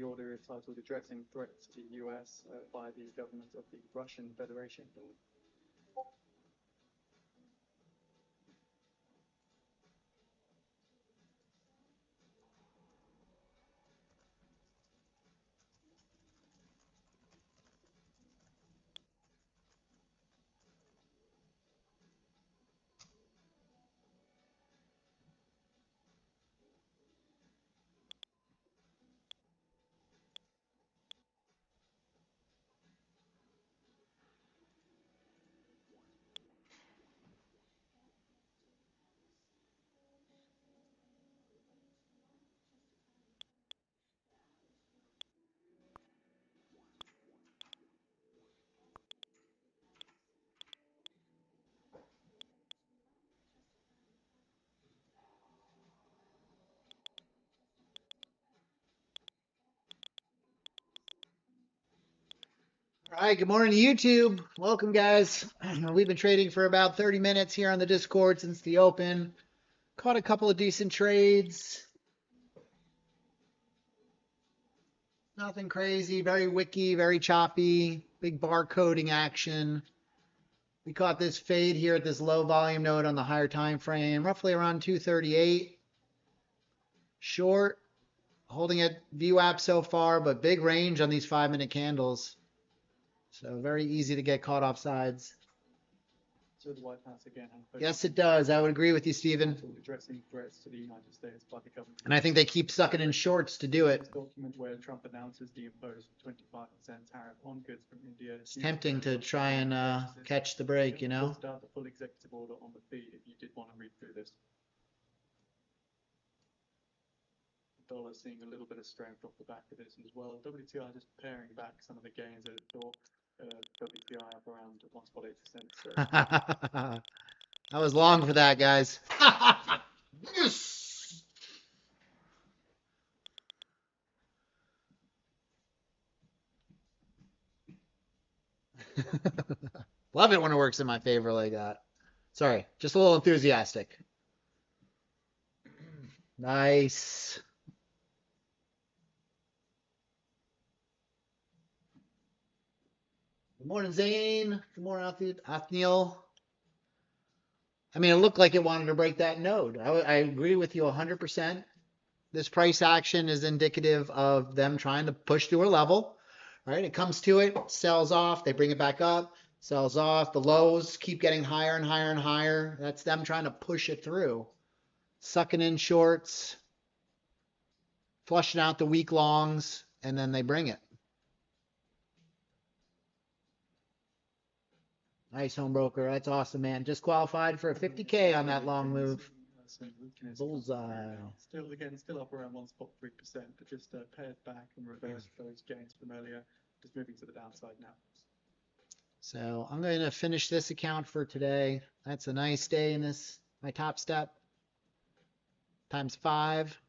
the order is titled Addressing Threats to the US by the Government of the Russian Federation. All right, good morning to YouTube. Welcome, guys. We've been trading for about 30 minutes here on the Discord since the open. Caught a couple of decent trades. Nothing crazy, very wicky, very choppy, big bar coding action. We caught this fade here at this low volume node on the higher time frame, roughly around 238. Short, holding at VWAP so far, but big range on these 5-minute candles. So very easy to get caught off sides. So the White House again. Yes, it does. I would agree with you, Stephen. Addressing threats to the United States by the government. And I think they keep sucking in shorts to do it. This document where Trump announces the imposed 25% tariff on goods from India. It's tempting to try and catch the break, you know. Start the full executive order on the feed if you did want to read through this. The dollar seeing a little bit of strength off the back of this as well. WTI just paring back some of the gains that it thought. WTI up around 1.8%. So. I was long for that, guys. Yes! Love it when it works in my favor like that. Sorry, just a little enthusiastic. Nice. Good morning, Zane. Good morning, Othniel. I mean, it looked like it wanted to break that node. I agree with you 100%. This price action is indicative of them trying to push through a level, right? It comes to it, sells off, they bring it back up, sells off. The lows keep getting higher and higher and higher. That's them trying to push it through. Sucking in shorts, flushing out the weak longs, and then they bring it. Nice, home broker. That's awesome, man. Just qualified for a 50K on that long move. Bullseye. Still up around 1.3%, but just paired back and reversed those gains from earlier. Just moving to the downside now. So I'm going to finish this account for today. That's a nice day in this, my Topstep. Times 5.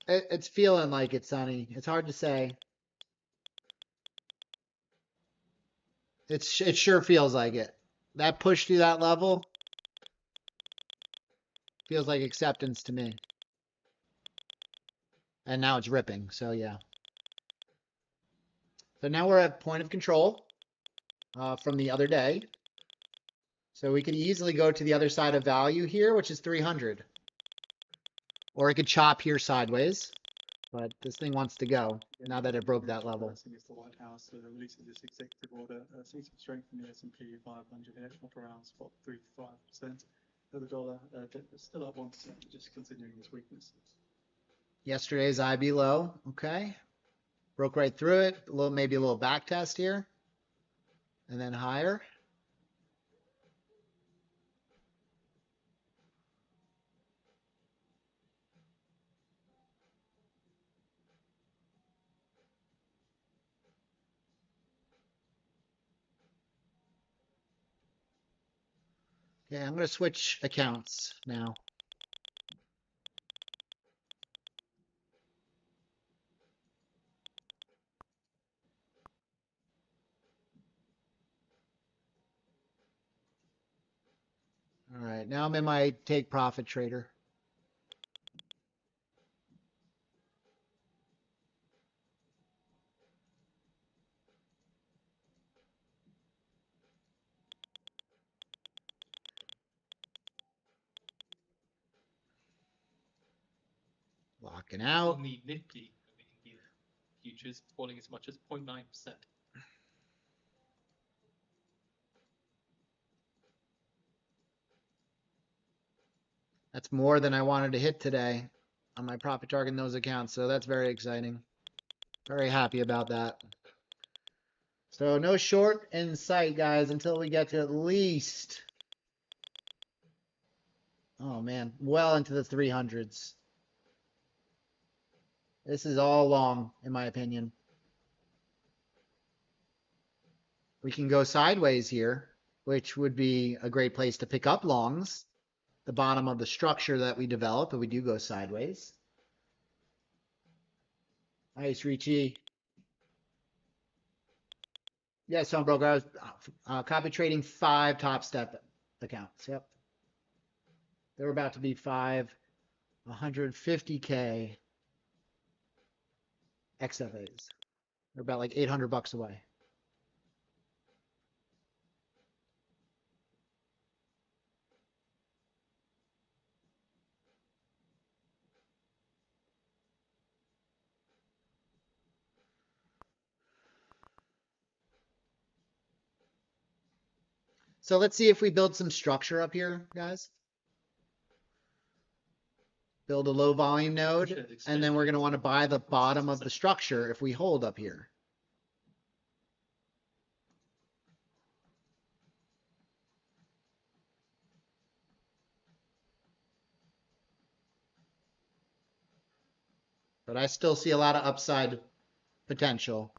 It's feeling like it, Sonny. It's hard to say. It sure feels like it. That push through that level feels like acceptance to me. And now it's ripping, so yeah. So now we're at point of control from the other day. So we could easily go to the other side of value here, which is 300. Or it could chop here sideways. But this thing wants to go now that it broke that level. The White House releases this executive order. See some strength in the S&P 500 here, up around 0.35%. The dollar still up 1%, just continuing this weakness. Yesterday's IB low, okay. Broke right through it. Maybe a little back test here. And then higher. Okay, I'm going to switch accounts now. All right, now I'm in my take profit trader. Locking out. On the Nifty futures falling as much as 0.9%. That's more than I wanted to hit today on my profit target in those accounts. So that's very exciting. Very happy about that. So no short in sight, guys, until we get to at least, oh man, well into the 300s. This is all long, in my opinion. We can go sideways here, which would be a great place to pick up longs. The bottom of the structure that we develop, if we do go sideways. Nice, Richie. Yeah, so broker, I was copy trading 5 Topstep accounts. Yep. They're about to be 150K XFAs. They're about like $800 away. So let's see if we build some structure up here, guys. Build a low volume node, and then we're going to want to buy the bottom of the structure if we hold up here. But I still see a lot of upside potential.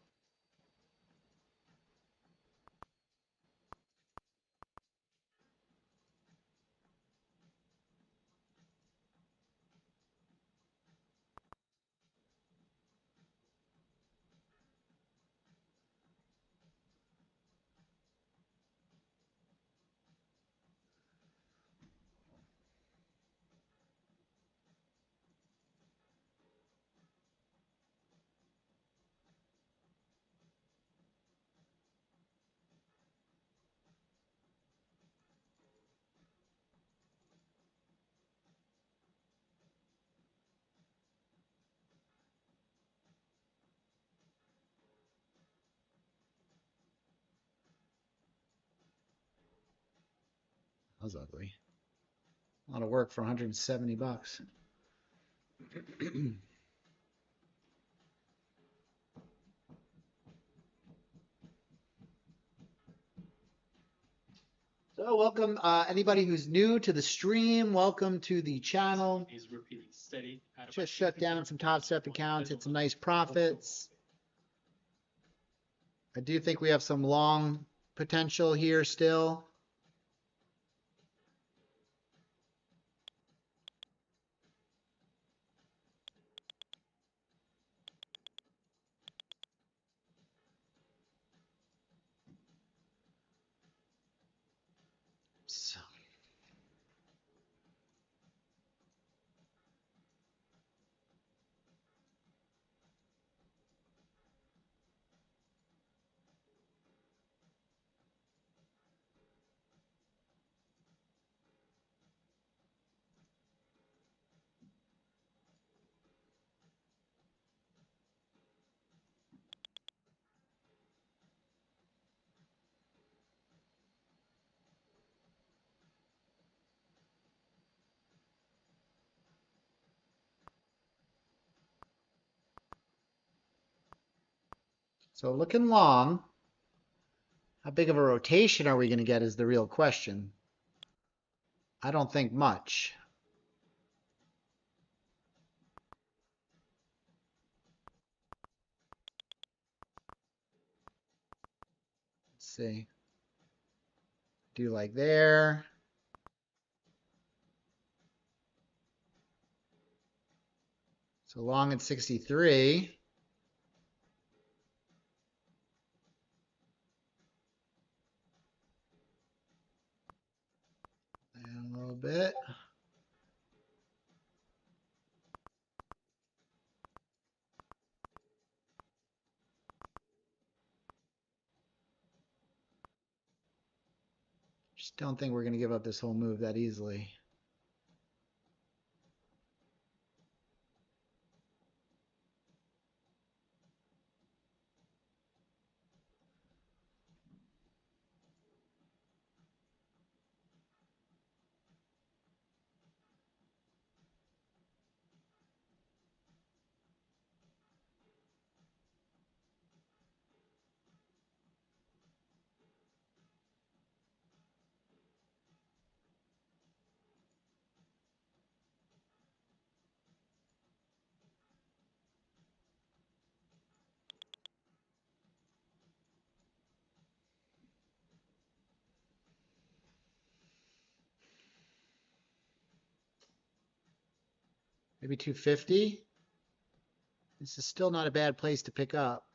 That was ugly. A lot of work for $170. So welcome, anybody who's new to the stream, welcome to the channel. Is repeating steady. Just shut down some Topstep accounts, hit some nice profits. I do think we have some long potential here still. So looking long, how big of a rotation are we going to get is the real question. I don't think much. Let's see. Do like there. So long at 63. And a little bit. Just don't think we're going to give up this whole move that easily. Maybe 250. This is still not a bad place to pick up.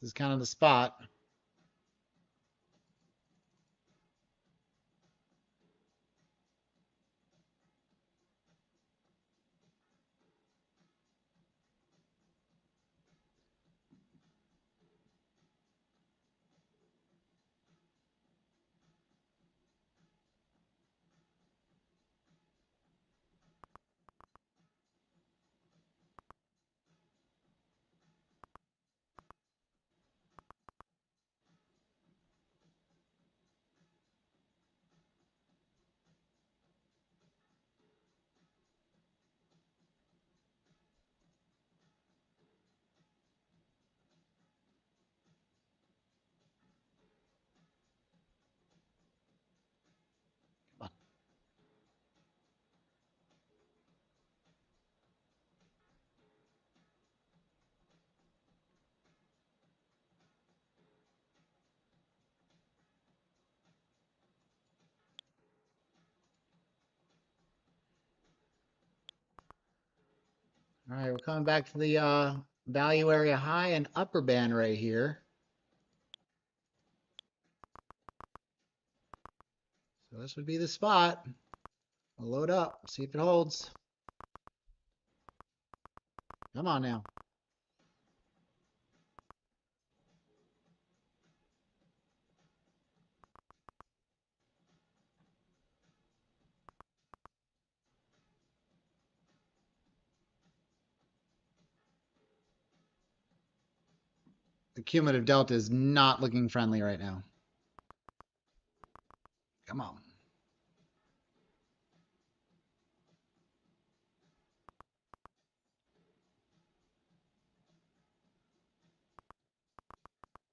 This is kind of the spot. All right, we're coming back to the value area high and upper band right here. So this would be the spot. We'll load up, see if it holds. Come on now. The cumulative delta is not looking friendly right now. Come on.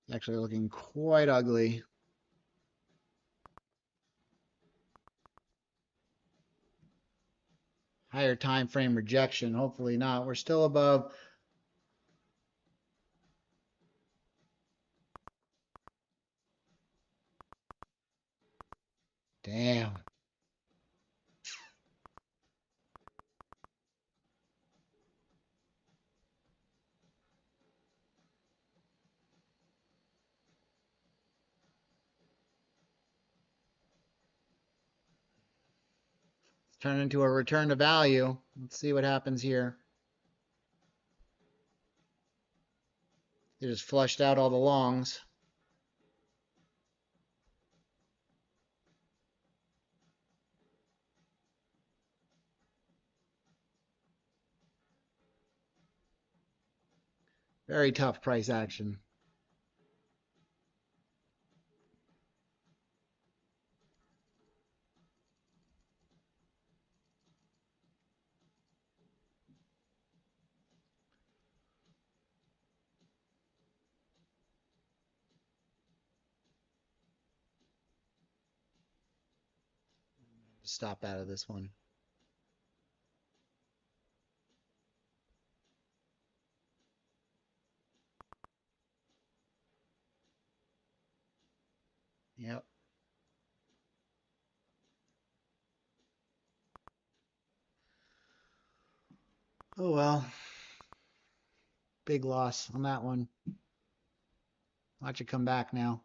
It's actually looking quite ugly. Higher time frame rejection. Hopefully not. We're still above. Damn. It's turned into a return to value. Let's see what happens here. They just flushed out all the longs. Very tough price action. Stop out of this one. Yep. Oh well. Big loss on that one. Watch it come back now.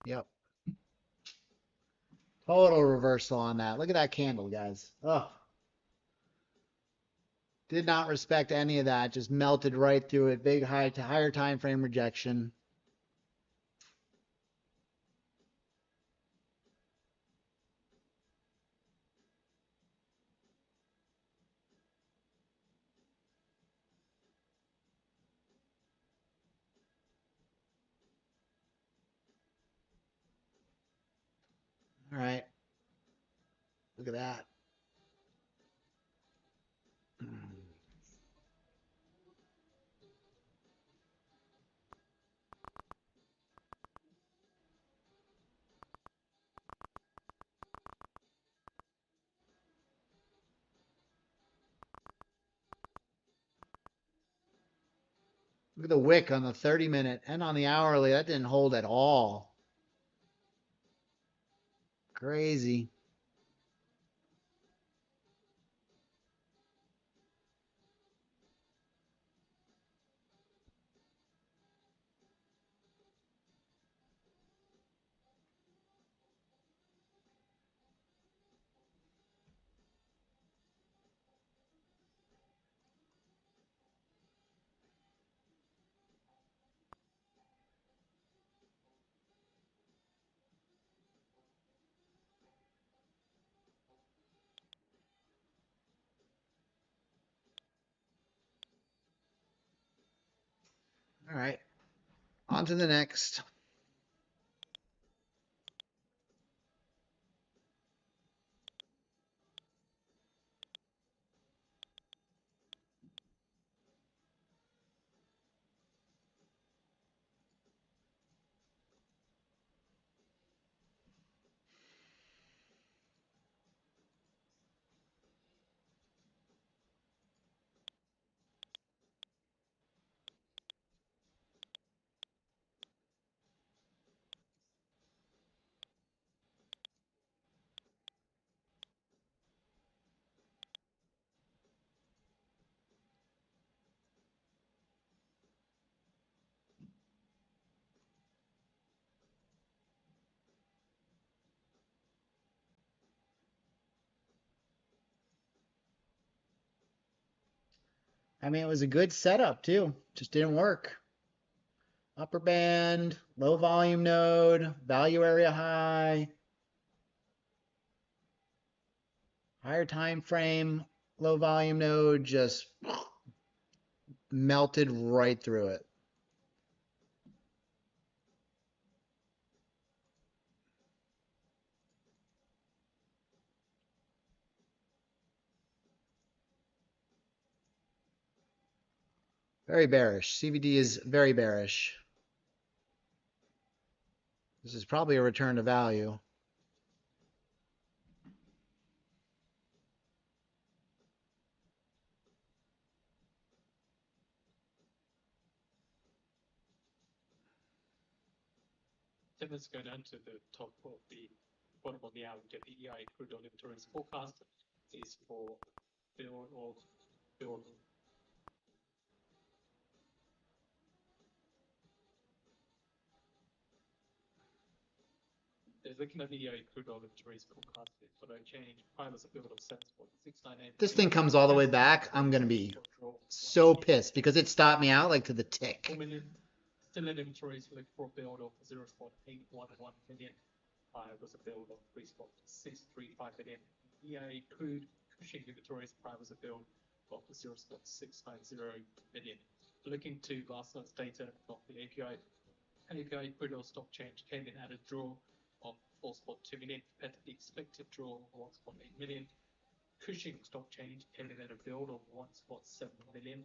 Yep. Total reversal on that. Look at that candle, guys. Oh. Did not respect any of that. Just melted right through it. Big high to higher time frame rejection. All right. Look at that. Look at the wick on the 30-minute and on the hourly. That didn't hold at all. Crazy. All right. On to the next. I mean, it was a good setup too. Just didn't work. Upper band, low volume node, value area high, higher time frame, low volume node, just melted right through it. Very bearish. CVD is very bearish. This is probably a return to value. Then let's go down to the top of the bottom of the hour. Get the EI crude oil inventories forecast is for build or build. There's looking at the EI crude oil inventories forecast for no change. Pilots a build of 7.698. This thing comes all the way back, I'm going to be so pissed because it stopped me out like to the tick. 4 million. Still in inventories looking for a build of 0.811 million. Was a build of 3.635 million. EA crude Cushing inventories prime was a build of 0.690 million. Looking to last night's data of the API crude oil stock change came in at a draw of 4.2 million compared to the expected draw of 1.8 million. Cushing stock change came in at a build of 1.7 million.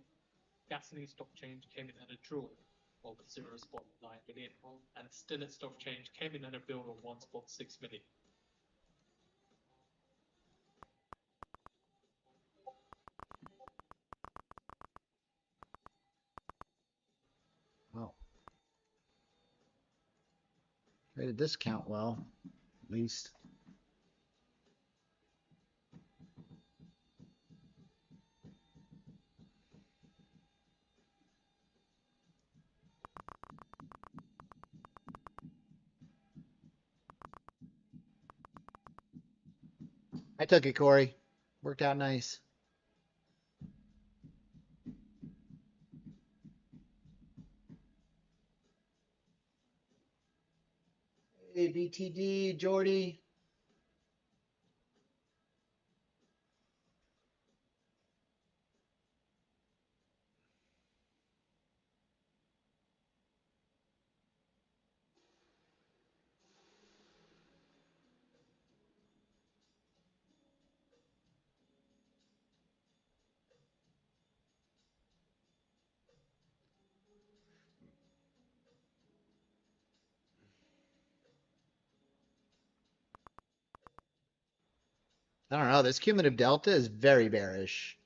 Gasoline stock change came in at a draw of 0.9 million, and Still stock change came in at a build of 1.6 million. Wow. Made a discount well, at least. I took it, Corey. Worked out nice. Hey, BTD, Jordy. I don't know. This cumulative delta is very bearish.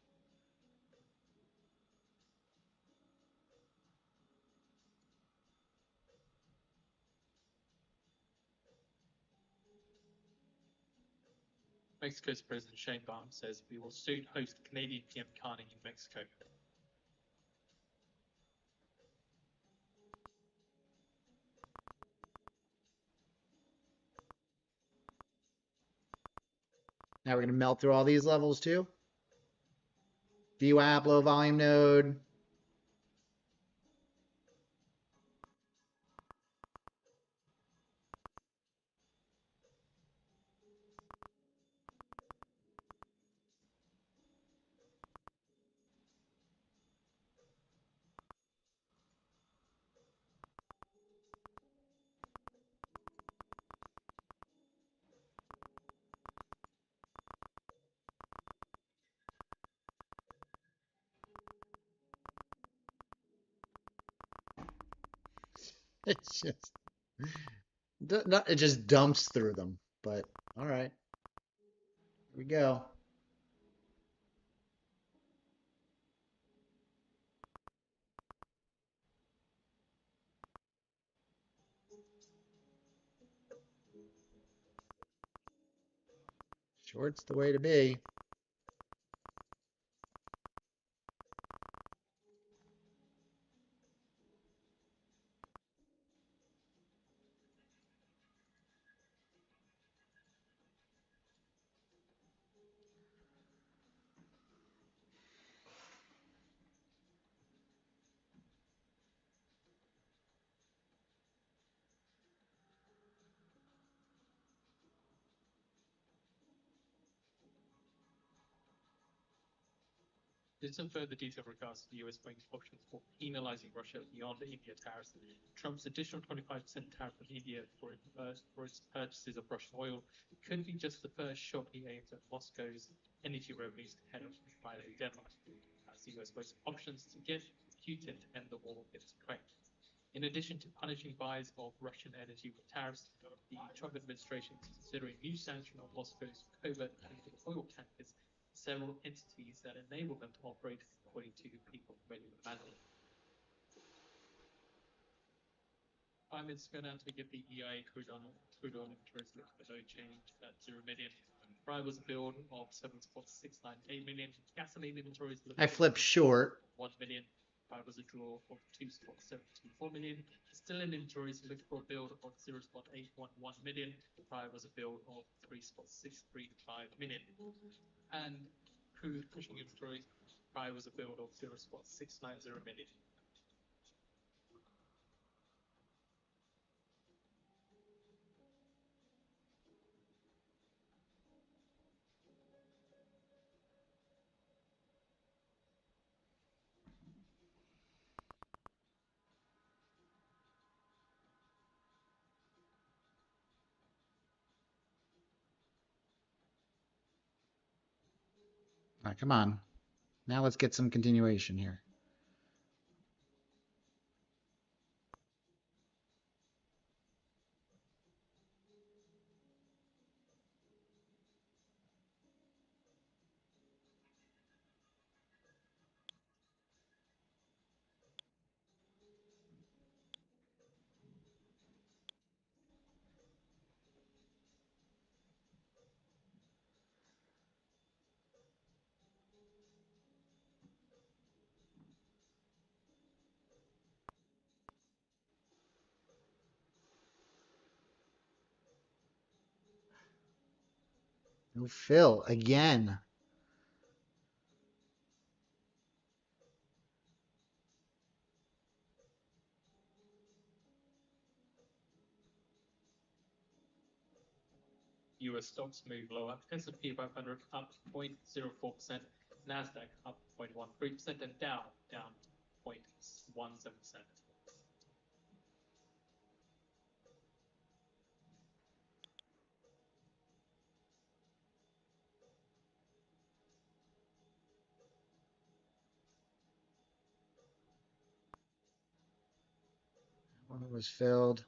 Mexico's President Shane Barnes says we will soon host Canadian PM Carney in Mexico. Now we're going to melt through all these levels too. VWAP, low volume node. It's just, it just dumps through them. But all right, here we go. Short's the way to be. There's some further detail in regards to the US bank options for penalizing Russia beyond the India tariffs. Trump's additional 25% tariff on India for its purchases of Russian oil could be just the first shot he aims at Moscow's energy revenues ahead of Friday deadline, as the US makes options to get Putin to end the war against Ukraine. In addition to punishing buyers of Russian energy with tariffs, the Trump administration is considering new sanctions on Moscow's covert oil tankers, several entities that enable them to operate, according to people ready to manage. I'm just going to get the EIA crude on interest rate for no change at 0 million. Prior was a build of 7.698 million. Gasoline inventories. I flipped short. 1 million. Prior was a draw of 2.724 million. Still in inventories looked for a build of 0.811 million. Prior was a build of 3.635 million. And crude Cushing inventories. Prior was a build of 0.690 million. right, come on. Now let's get some continuation here. No fill again. US stocks move lower. S&P 500 up 0.04%, Nasdaq up 0.13%, and down 0.17%. One was filled.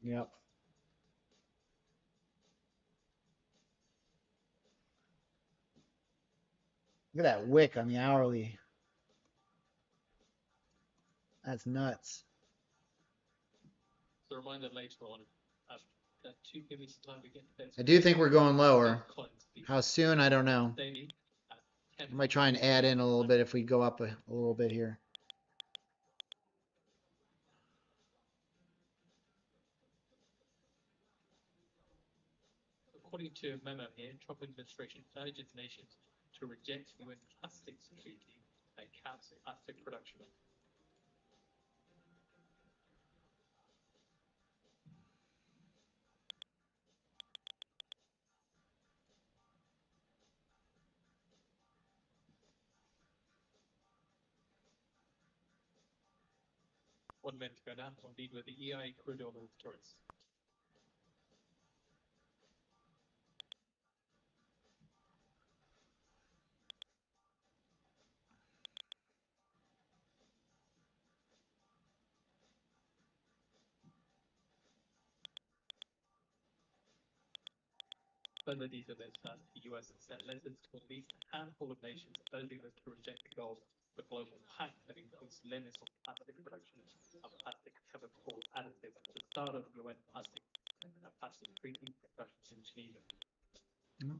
Yep. Look at that wick on the hourly. That's nuts. So a reminder later on, to give me some time to get to bed. I do think we're going lower. How soon? I don't know. I might try and add in a little bit if we go up a little bit here. According to a memo here, Trump administration urges nations to reject UN plastics treaty that caps plastic production. One minute to go down. We'll lead with the EI crude oil inventories. Further detail is that the US has sent letters to at least a handful of nations urging them to reject the goals of the global pact that includes limits on plastic production and plastic chemical additives at the start of UN plastic treaty discussions in Geneva.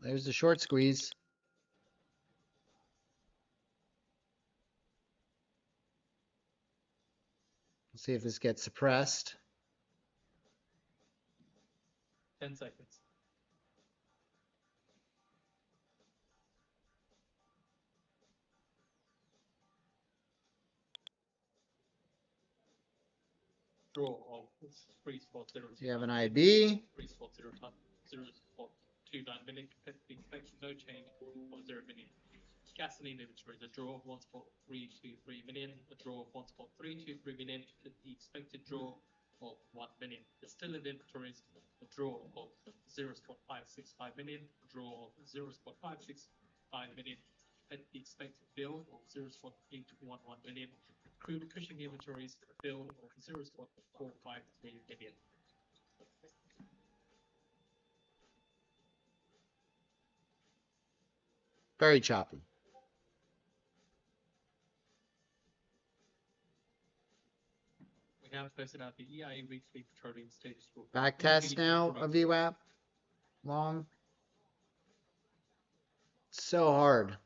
There's the short squeeze. Let's see if this gets suppressed. 10 seconds. Draw of 3.0. So you have an IB. 0.29 million. Expect no change of 0 million. Gasoline inventories, a draw of 1.323 million, a draw of 1.323 million, the expected draw of 1 million. Distilled inventories, a draw of 0.565 million, a draw of 0.565 million, and the expected build of 0.811 million. Crude Cushing inventories, a build of 0.453 million. Very choppy. We have posted out the EIA weekly petroleum status report. Back test now of VWAP. Long. So hard.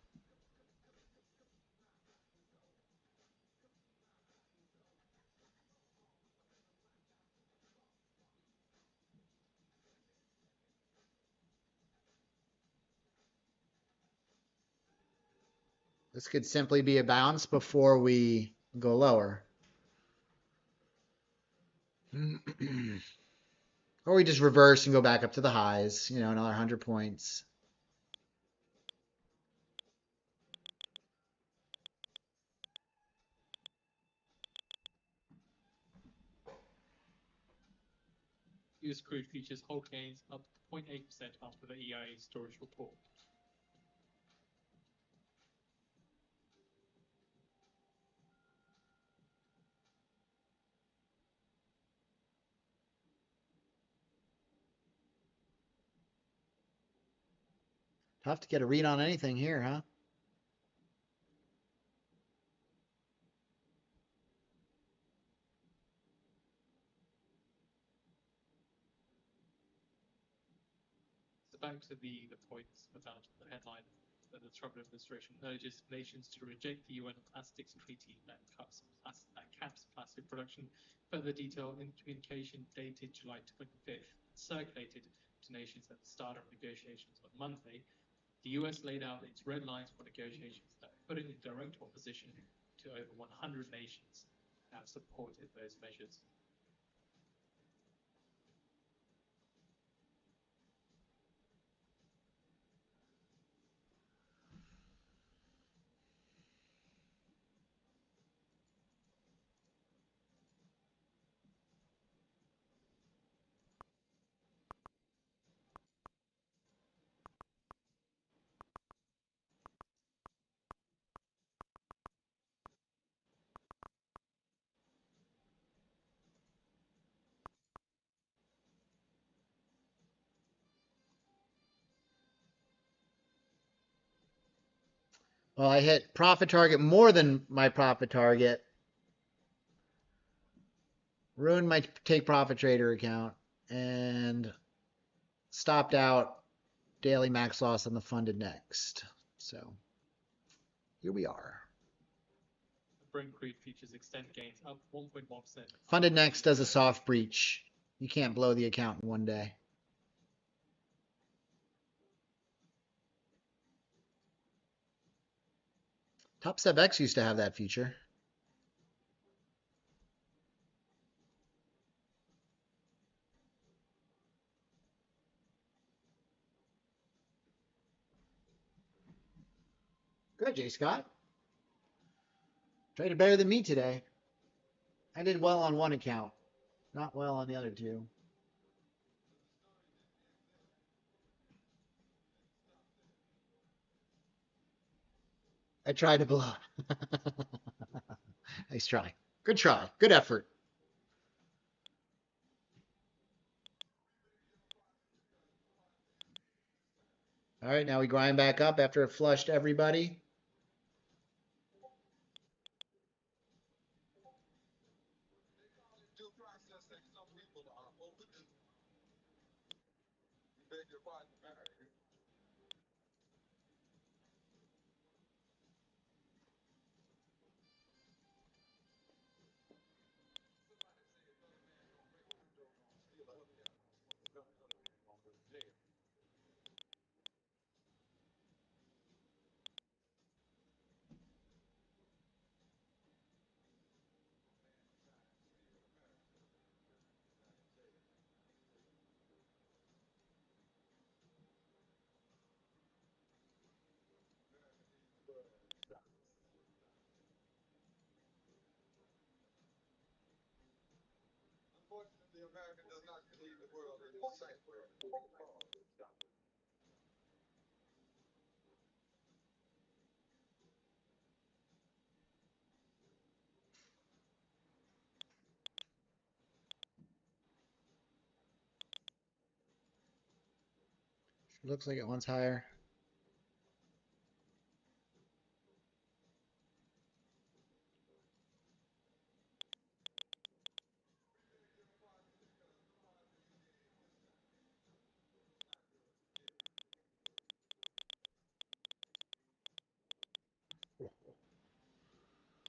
This could simply be a bounce before we go lower. Or we just reverse and go back up to the highs, you know, another 100 points. US crude futures hold gains up 0.8% after the EIA storage report. Tough to get a read on anything here, huh? So back to the points about the headline that the Trump administration urges nations to reject the UN Plastics Treaty that caps plastic production. Further detail in communication dated July 25th circulated to nations at the start of negotiations on Monday. The US laid out its red lines for negotiations that put it in direct opposition to over 100 nations that have supported those measures. Well, I hit profit target more than my profit target. Ruined my take profit trader account and stopped out daily max loss on the funded next. So here we are. Brent crude futures extend gains up 1.1%. Funded next does a soft breach. You can't blow the account in one day. Topstep X used to have that feature. Good, J. Scott. Traded better than me today. I did well on one account, not well on the other two. I tried to blow. Nice try. Good try. Good effort. All right, now we grind back up after it flushed everybody. Looks like it wants higher.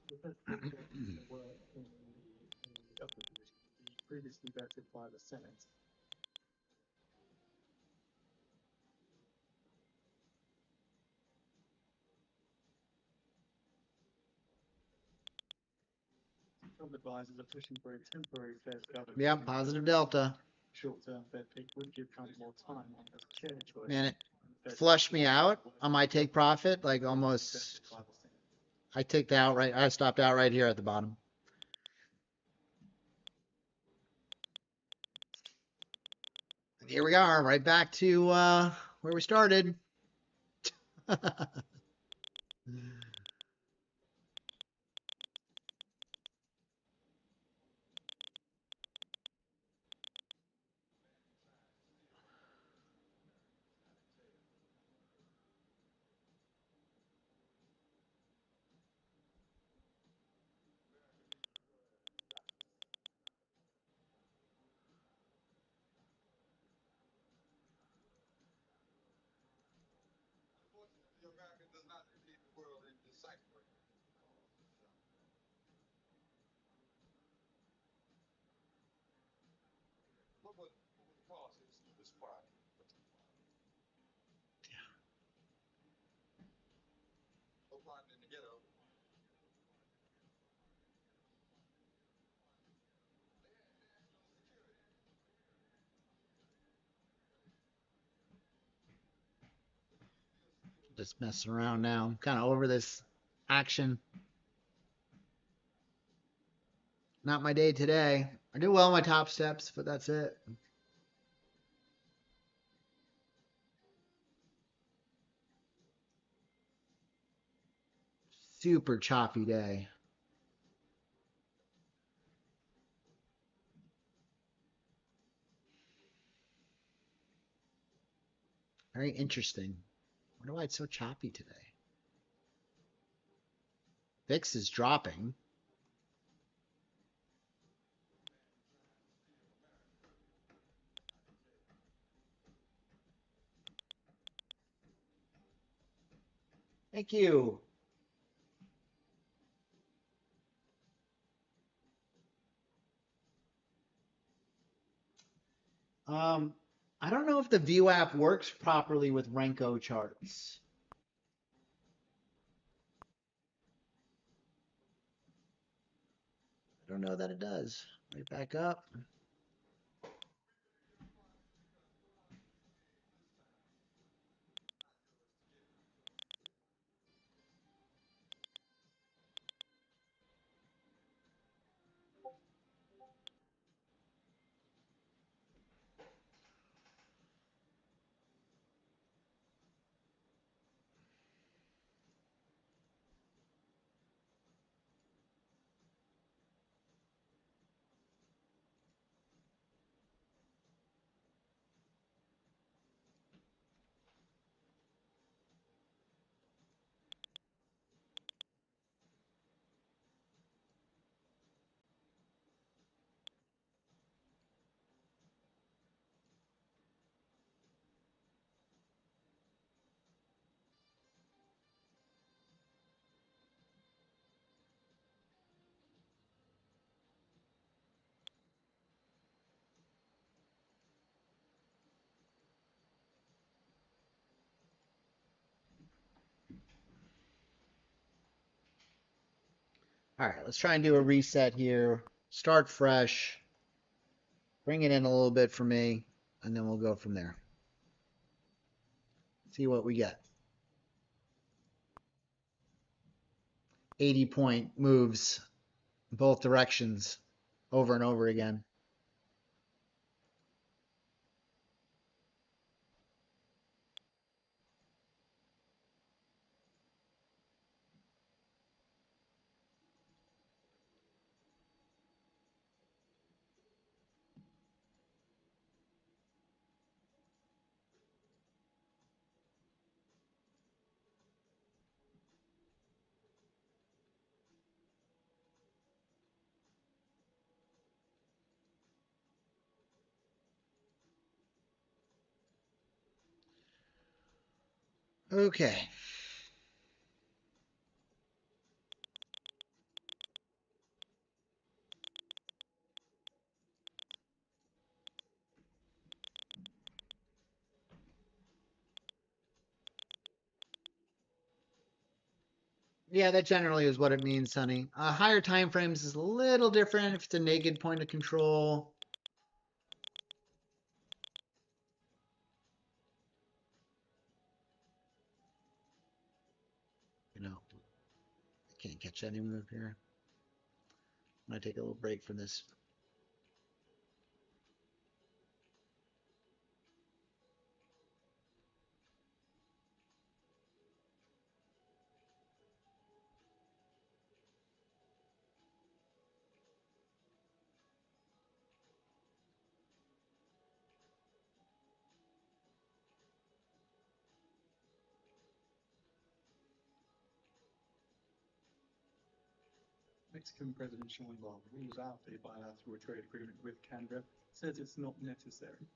The first three points that were in the upper division, the previously voted by the Senate. Some advisors are pushing for a temporary Fed government. Yeah, positive delta. Short-term Fed peak would give Trump more time as chair choice. Man, it flushed me out on my take profit, like almost. I take the outright. I stopped out right here at the bottom. And here we are, right back to where we started. Just messing around now. I'm kind of over this action. Not my day today. I do well on my top steps, but that's it. Super choppy day. Very interesting. I wonder why it's so choppy today. VIX is dropping. Thank you. I don't know if the VWAP works properly with Renko charts. I don't know that it does. Right back up. All right, let's try and do a reset here. Start fresh. Bring it in a little bit for me, and then we'll go from there. See what we get. 80-point moves both directions over and over again. Okay. Yeah, that generally is what it means, Sonny. Higher time frames is a little different if it's a naked point of control. You know, I can't catch any move here. I'm gonna take a little break from this. Mexican President Sheinbaum rules out a bilateral trade agreement with Canada, says it's not necessary.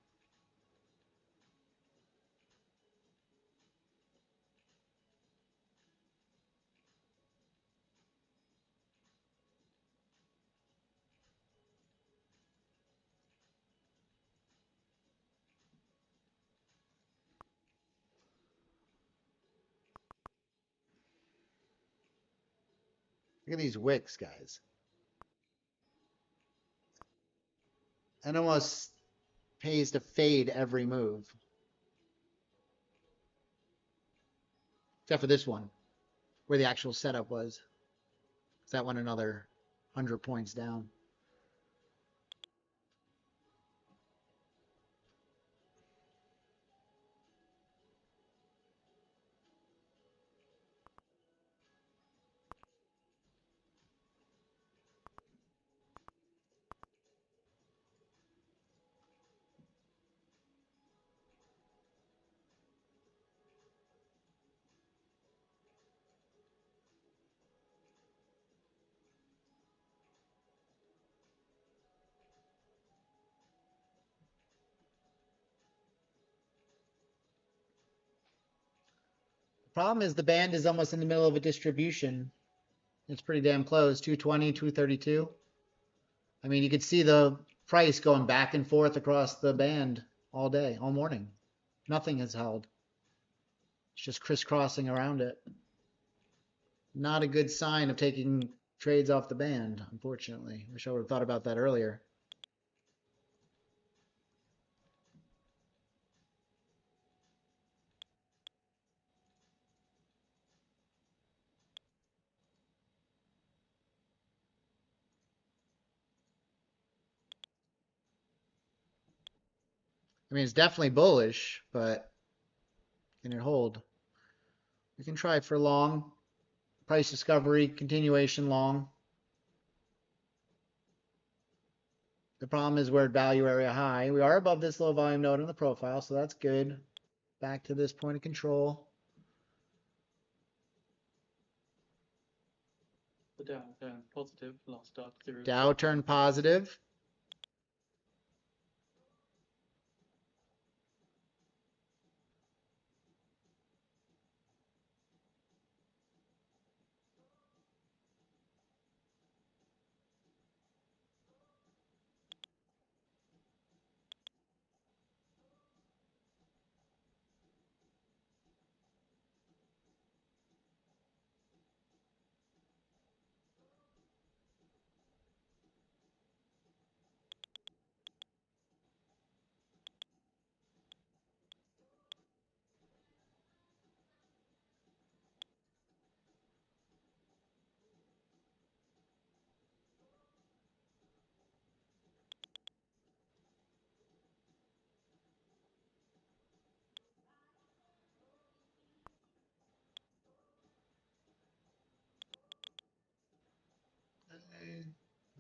Look at these wicks, guys. It almost pays to fade every move. Except for this one, where the actual setup was. That went another 100 points down. Problem is the band is almost in the middle of a distribution. It's pretty damn close, 220, 232. I mean, you could see the price going back and forth across the band all day, all morning. Nothing has held. It's just crisscrossing around it. Not a good sign of taking trades off the band, unfortunately. Wish I would have thought about that earlier. I mean, it's definitely bullish, but can it hold? We can try for long. Price discovery, continuation long. The problem is we're at value area high. We are above this low volume node in the profile, so that's good. Back to this point of control. The Dow turned positive last dark 0. Dow turned positive.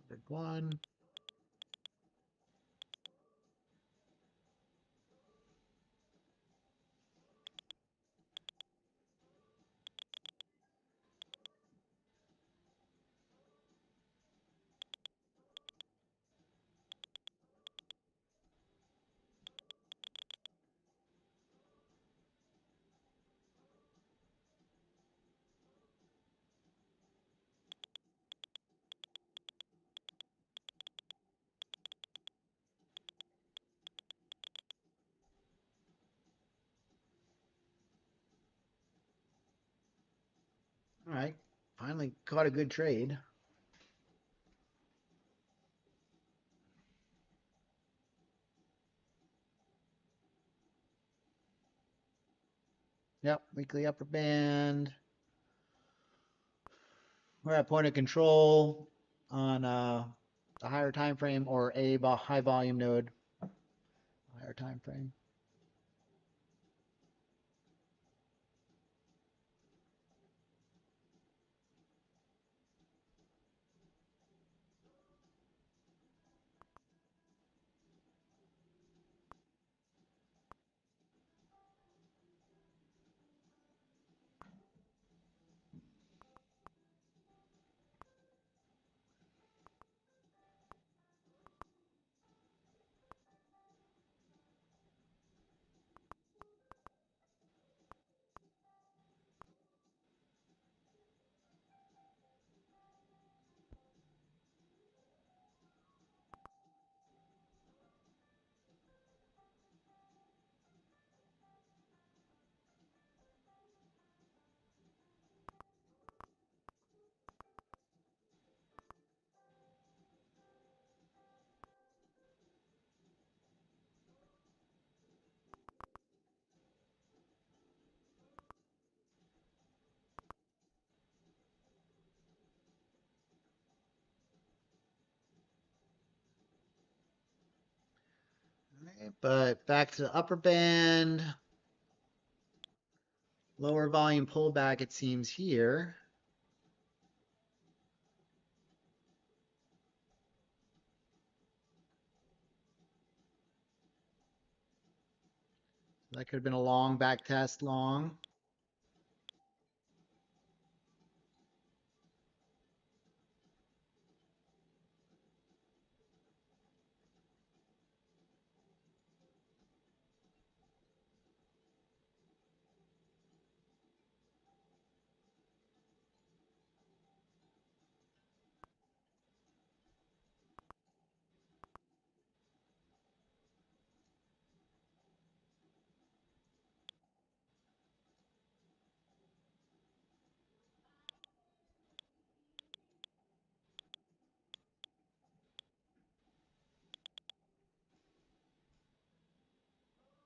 Number one. Finally caught a good trade. Yep, weekly upper band. We're at point of control on a higher time frame or a high volume node. Higher time frame. Right, but back to the upper band. Lower volume pullback, it seems here. That could have been a long back test, long.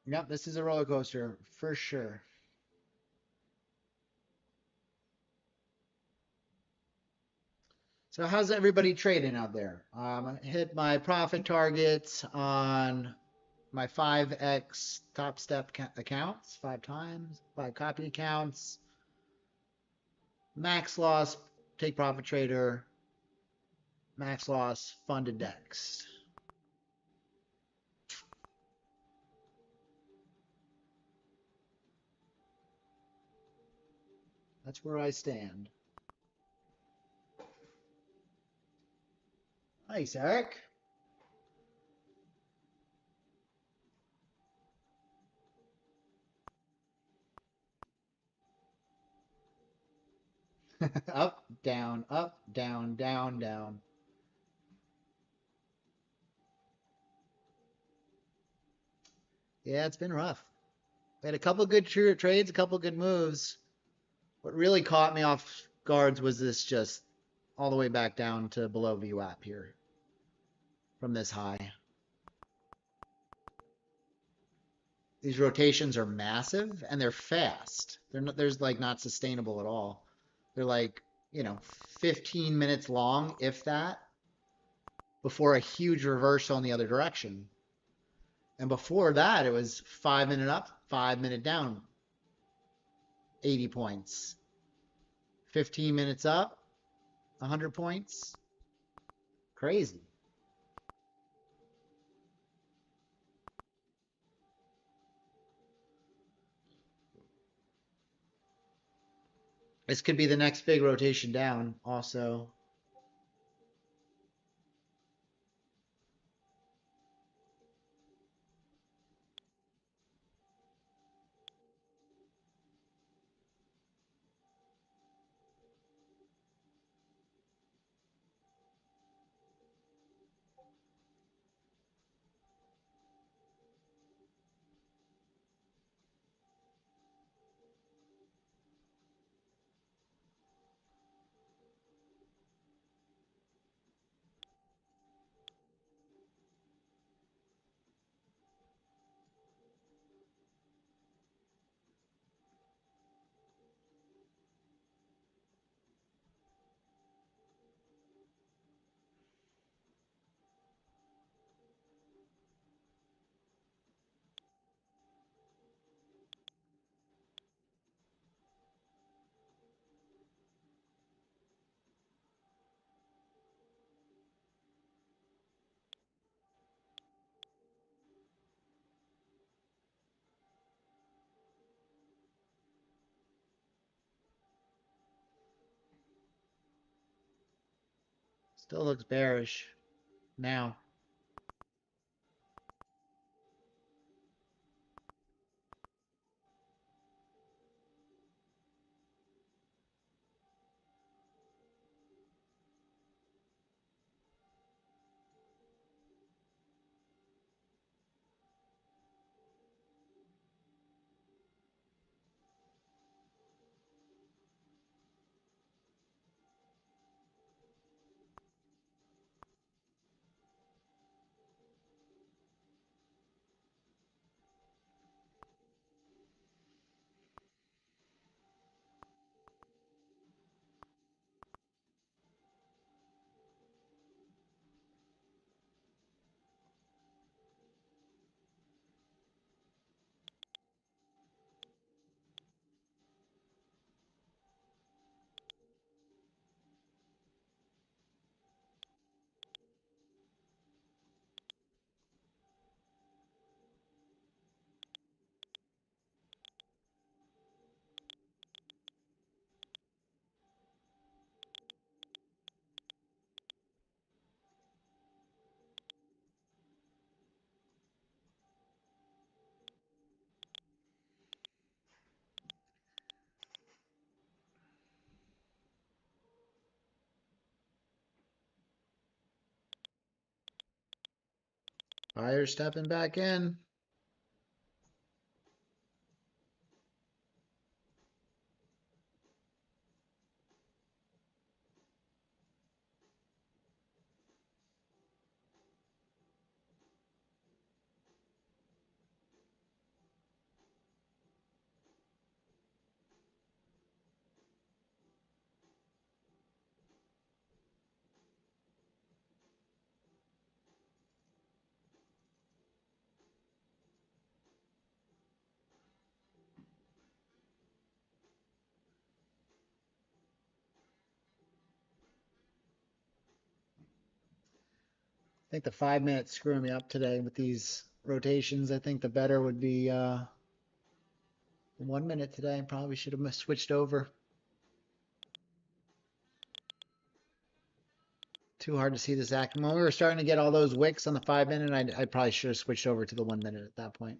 Yep, this is a roller coaster for sure. So how's everybody trading out there? I hit my profit targets on my 5x Topstep accounts 5 times, 5 copy accounts. Max loss, take profit trader, max loss, funded decks. That's where I stand. Nice, Eric. Up, down, down, down. Yeah, it's been rough. We had a couple good trades, a couple good moves. What really caught me off guards was this just all the way back down to below VWAP here from this high. These rotations are massive and they're fast. There's like not sustainable at all. They're like, 15 minutes long, if that, before a huge reversal in the other direction. And before that, it was 5 minute up, 5 minute down, 80 points. 15 minutes up, 100 points. Crazy. This could be the next big rotation down also. Still looks bearish now. Buyers stepping back in. I think the 5 minutes screwing me up today with these rotations. I think the better would be 1 minute today. Probably should have switched over. Too hard to see this act. When we were starting to get all those wicks on the 5 minute, I probably should have switched over to the 1 minute at that point.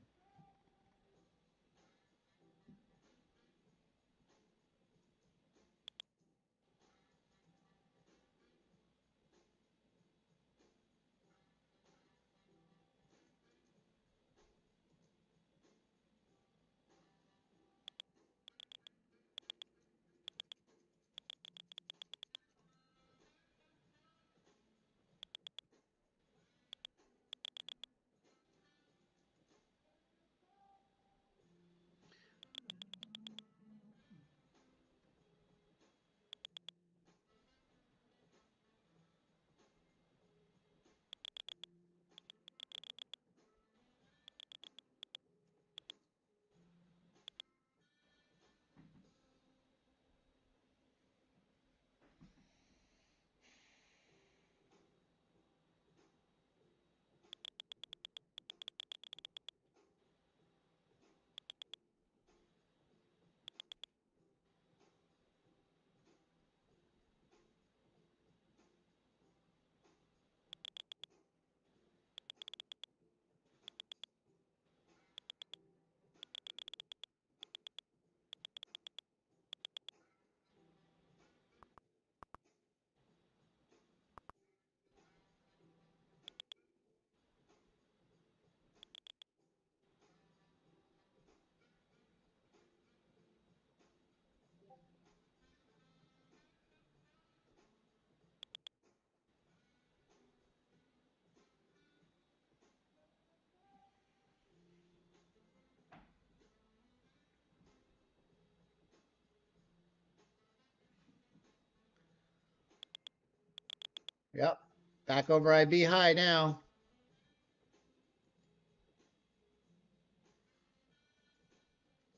Yep. Back over IB high now.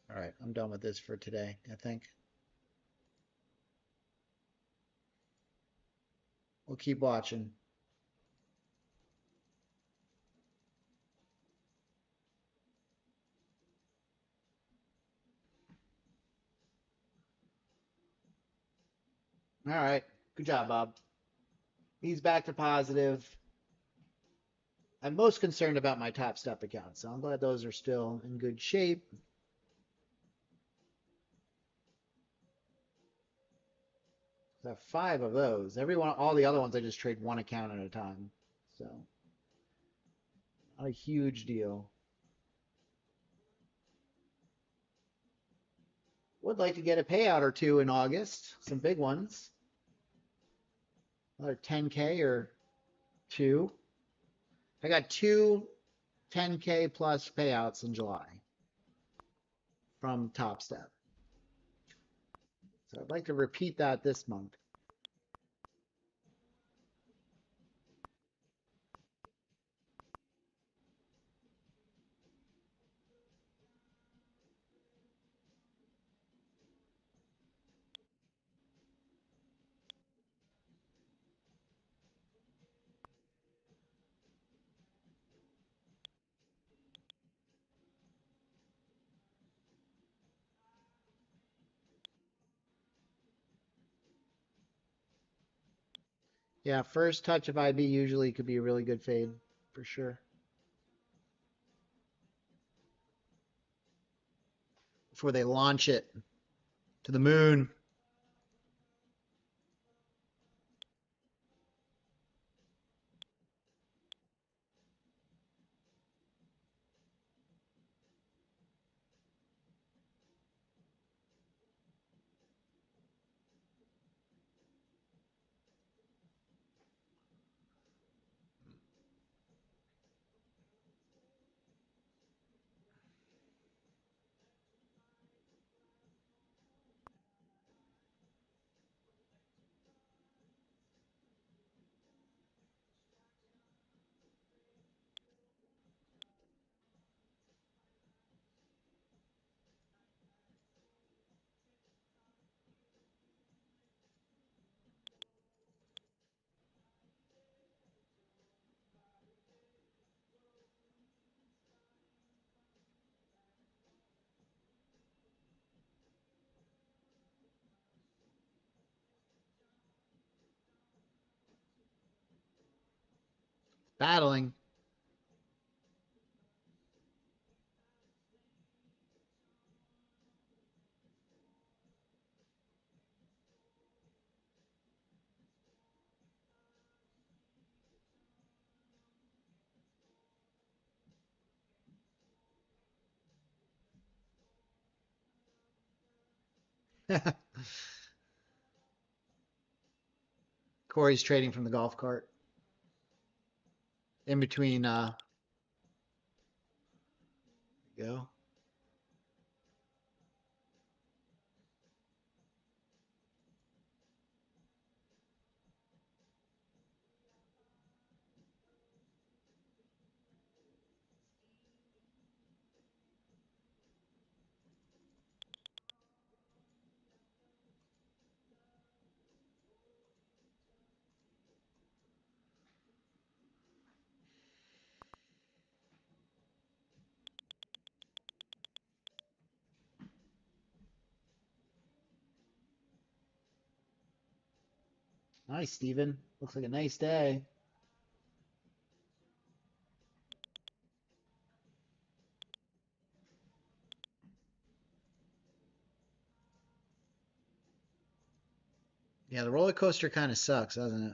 All right, I'm done with this for today, I think. We'll keep watching. All right. Good job, Bob. He's back to positive. I'm most concerned about my Topstep accounts, so I'm glad those are still in good shape. I have 5 of those. All the other ones, I just trade one account at a time. So, not a huge deal. Would like to get a payout or two in August. Some big ones. Another 10K or two. I got two 10K plus payouts in July from Topstep. So I'd like to repeat that this month. Yeah, first touch of IB usually could be a really good fade for sure. Before they launch it to the moon. Battling. Corey's trading from the golf cart. In between, go. Nice, Steven. Looks like a nice day. Yeah, the roller coaster kind of sucks, doesn't it?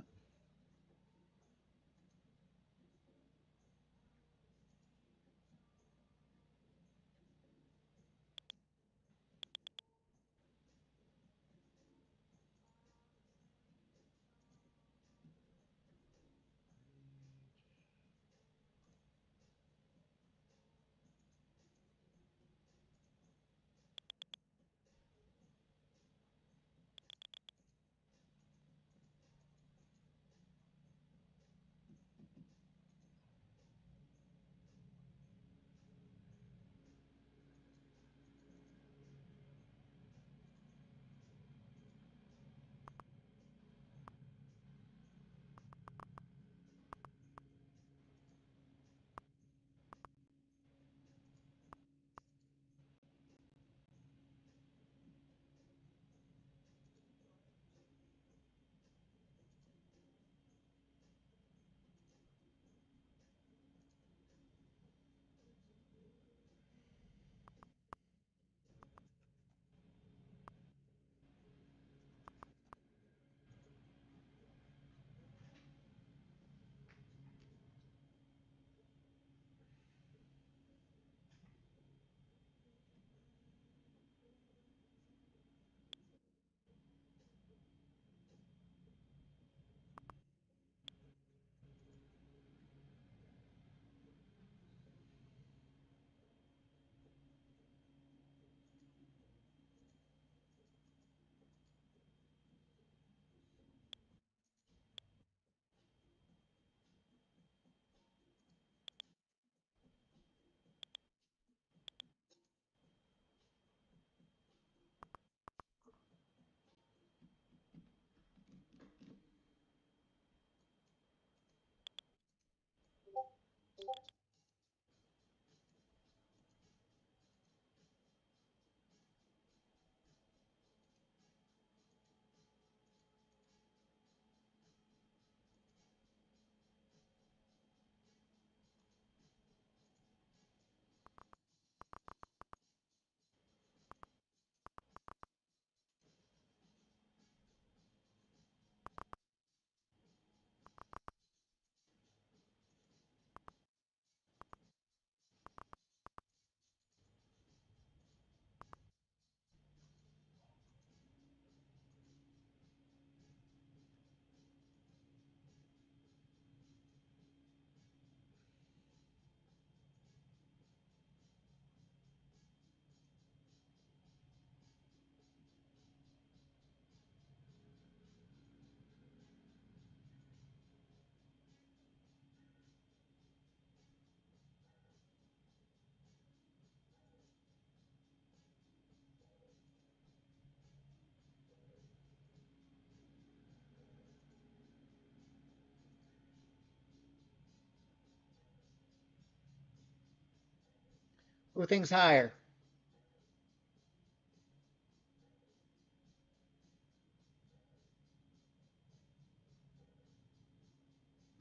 Who thinks higher?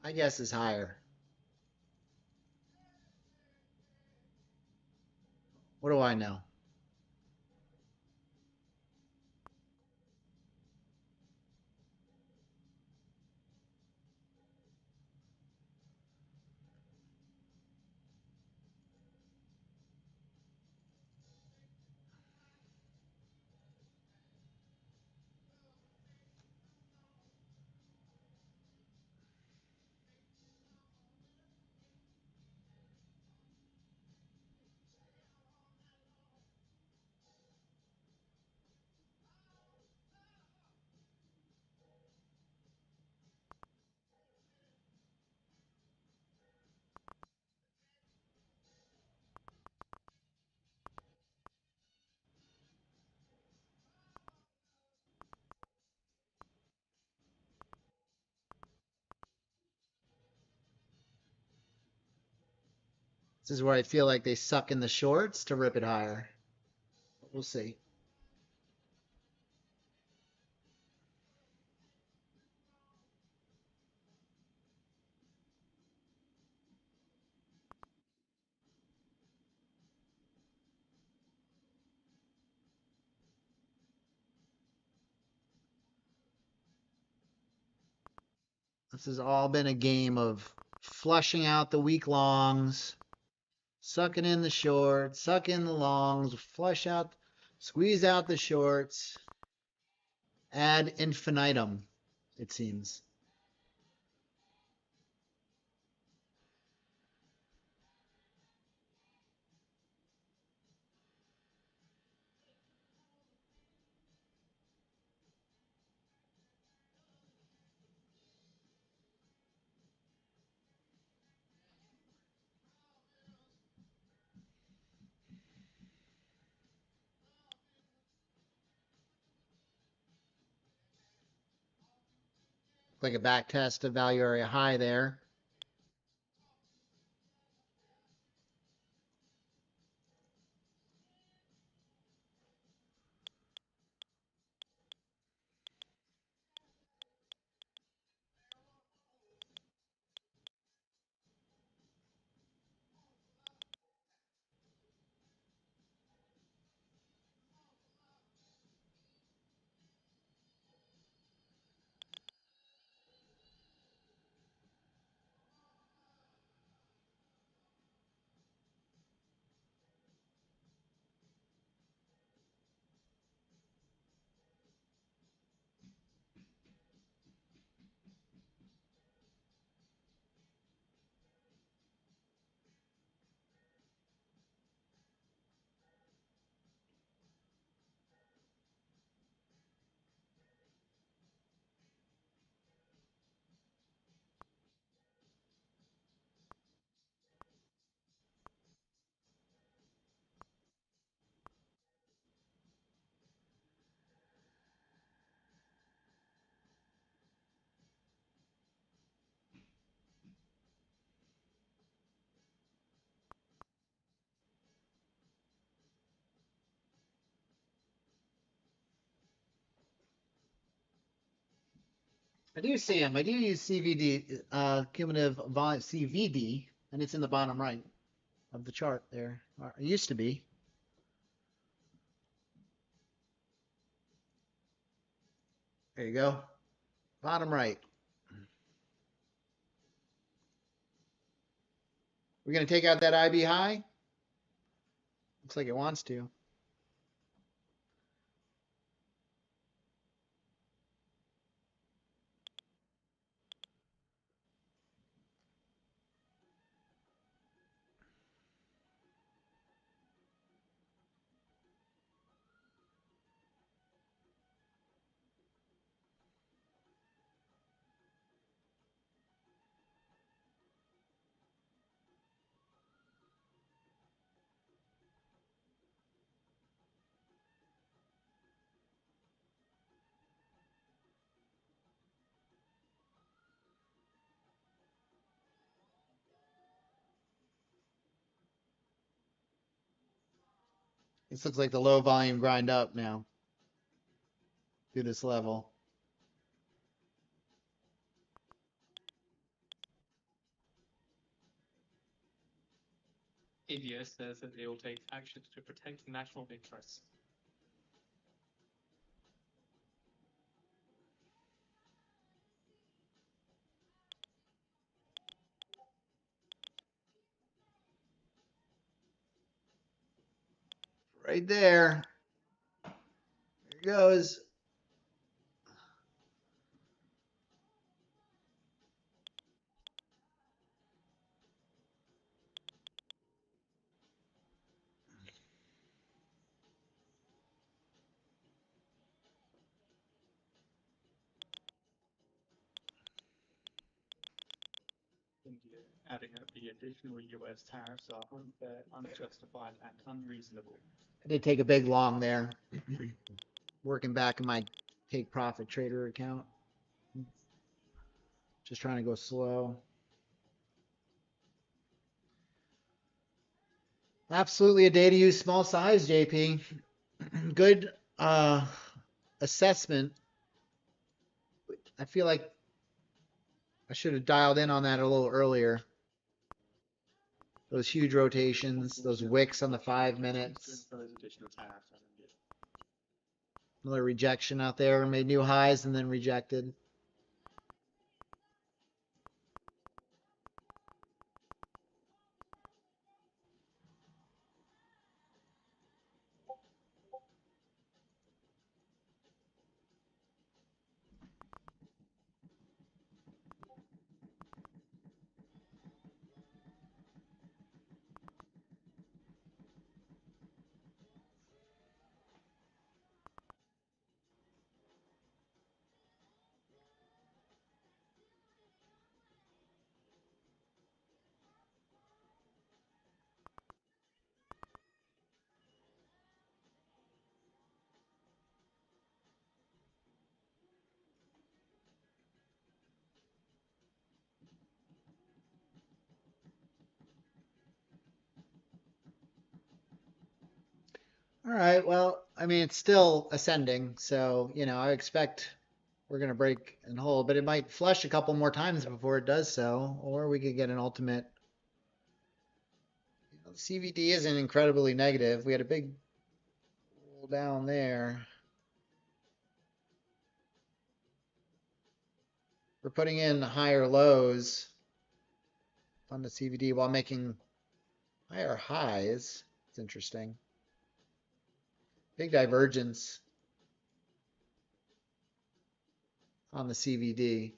I guess is higher. What do I know? This is where I feel like they suck in the shorts to rip it higher. We'll see. This has all been a game of flushing out the weak longs, sucking in the shorts, suck in the longs, flush out, squeeze out the shorts, ad infinitum, it seems. Like a back test of value area high there. I do see him. I do use CVD, cumulative volume CVD, and it's in the bottom right of the chart there. Or it used to be. There you go. Bottom right. We're going to take out that IB high. Looks like it wants to. This looks like the low volume grind up now through this level. India says that they will take actions to protect national interests. Right there. There it goes. India adding that the additional US tariffs are unfair, unjustified, and unreasonable. I did take a big long there. Working back in my take profit trader account. Just trying to go slow. Absolutely a day to use small size, JP. Good assessment. I feel like I should have dialed in on that a little earlier. Those huge rotations, those wicks on the 5 minutes. Another rejection out there, made new highs and then rejected. All right, well, I mean, it's still ascending, so, you know, I expect we're going to break and hold, but it might flush a couple more times before it does so, or we could get an ultimate. You know, CVD isn't incredibly negative. We had a big pull down there. We're putting in higher lows on the CVD while making higher highs. It's interesting. Big divergence on the CVD.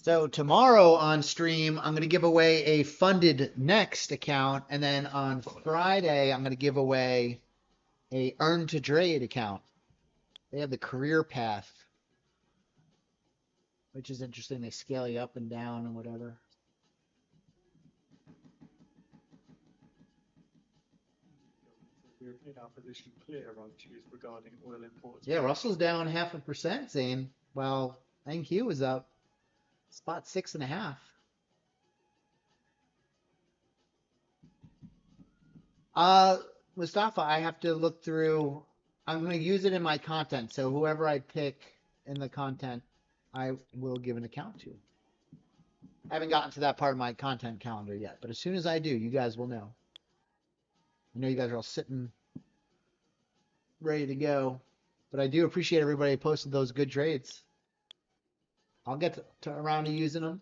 So tomorrow on stream, I'm going to give away a funded next account. And then on Friday, I'm going to give away a earn to trade account. They have the career path, which is interesting. They scale you up and down and whatever. We've made our position clear on issues regarding oil imports. Yeah, Russell's down 0.5%, Zane. Well, I think Hugh was up spot 6.5. Mustafa, I have to look through. I'm going to use it in my content. So whoever I pick in the content, I will give an account to. I haven't gotten to that part of my content calendar yet, but as soon as I do, you guys will know. I know you guys are all sitting ready to go. But I do appreciate everybody posted those good trades. I'll get around to using them.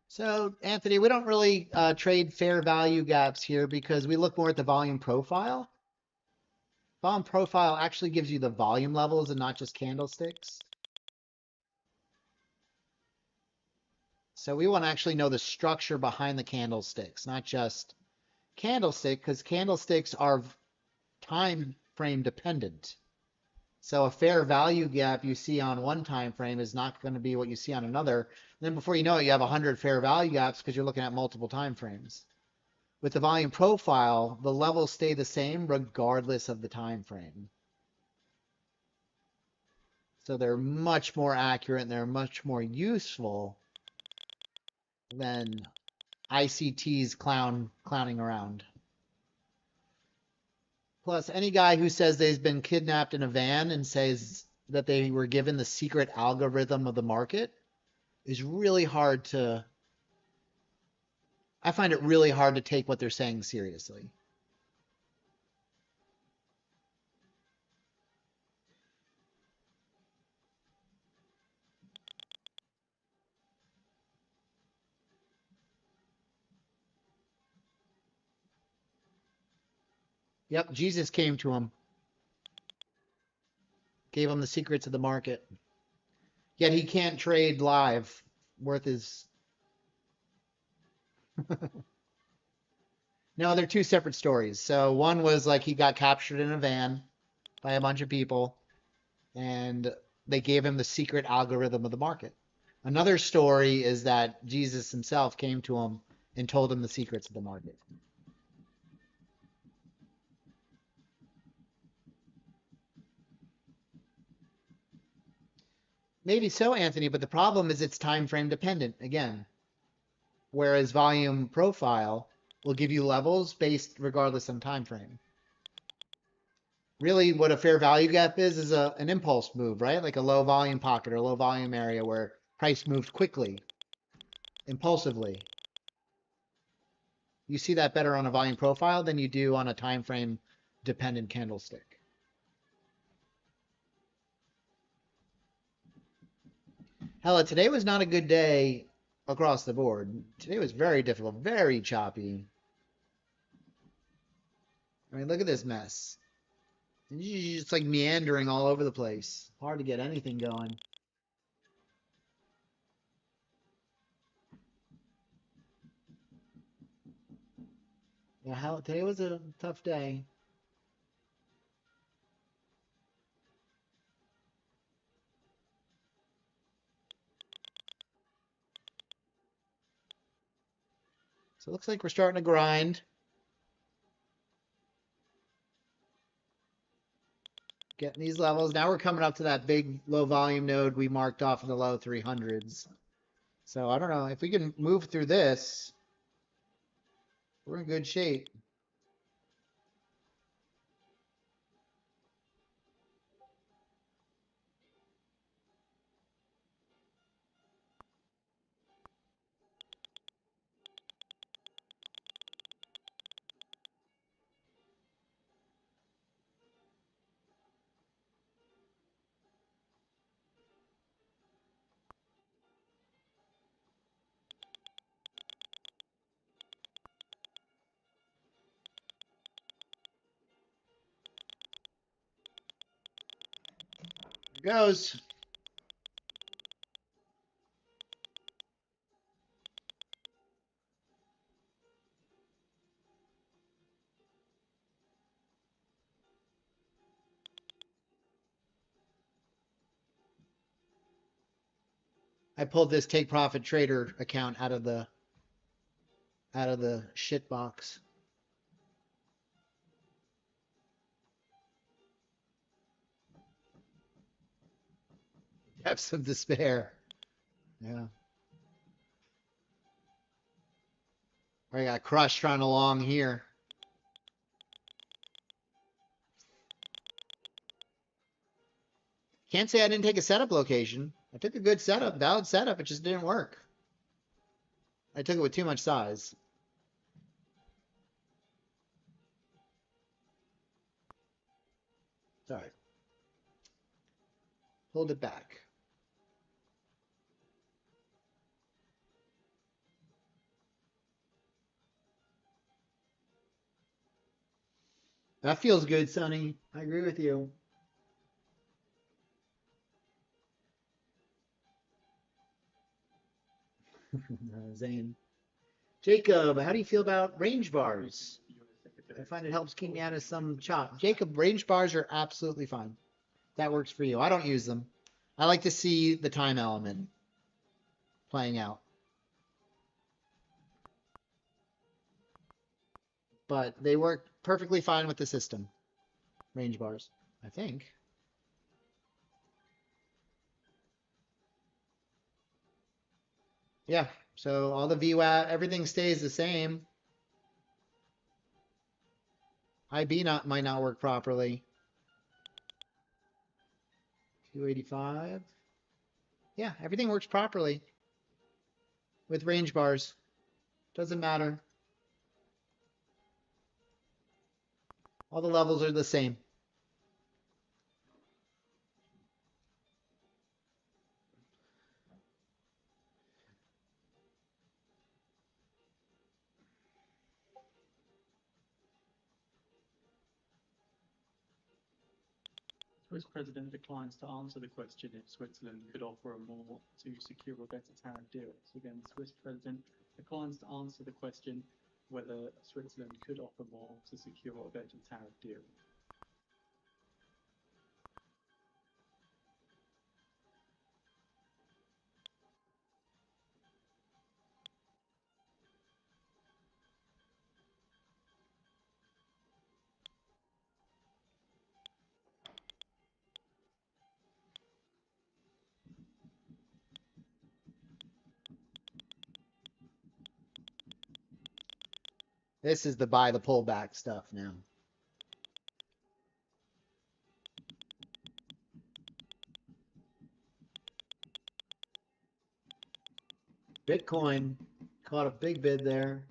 So, Anthony, we don't really trade fair value gaps here because we look more at the volume profile. Volume profile actually gives you the volume levels and not just candlesticks. So we want to actually know the structure behind the candlesticks, not just candlestick, because candlesticks are time frame dependent. So a fair value gap you see on one time frame is not going to be what you see on another. And then before you know it, you have 100 fair value gaps because you're looking at multiple time frames. With the volume profile, the levels stay the same regardless of the time frame. So they're much more accurate and they're much more useful than ICT's clowning around. Plus, any guy who says they've been kidnapped in a van and says that they were given the secret algorithm of the market is really hard to. I find it really hard to take what they're saying seriously. Yep, Jesus came to him, gave him the secrets of the market. Yet he can't trade live worth his. No, they're two separate stories. So one was like he got captured in a van by a bunch of people and they gave him the secret algorithm of the market. Another story is that Jesus himself came to him and told him the secrets of the market. Maybe so, Anthony, but the problem is it's time frame dependent again. Whereas volume profile will give you levels based regardless of time frame. Really what a fair value gap is an impulse move, right? Like a low volume pocket or a low volume area where price moved quickly, impulsively. You see that better on a volume profile than you do on a time frame dependent candlestick. Hell, today was not a good day across the board. Today was very difficult, very choppy. I mean, look at this mess. It's like meandering all over the place. Hard to get anything going. Yeah, hell, today was a tough day. So it looks like we're starting to grind. Getting these levels. Now we're coming up to that big low volume node we marked off in the low 300s. So I don't know. If we can move through this, we're in good shape. Here goes. I pulled this take profit trader account out of the shit box. Depths of despair. Yeah. I got crushed trying to long here. Can't say I didn't take a setup location. I took a good setup, valid setup. It just didn't work. I took it with too much size. Sorry. Hold it back. That feels good, Sonny. I agree with you. Zane. Jacob, how do you feel about range bars? I find it helps keep me out of some chop. Jacob, range bars are absolutely fine. That works for you. I don't use them. I like to see the time element playing out. But they work perfectly fine with the system. Range bars, I think. Yeah, so all the VWAP, everything stays the same. IB might not work properly. 285. Yeah, everything works properly with range bars. Doesn't matter. All the levels are the same. Swiss president declines to answer the question if Switzerland could offer more to secure a better tariff deal. So again, the Swiss president declines to answer the question whether Switzerland could offer more to secure a better tariff deal. This is the buy the pullback stuff now. Bitcoin caught a big bid there.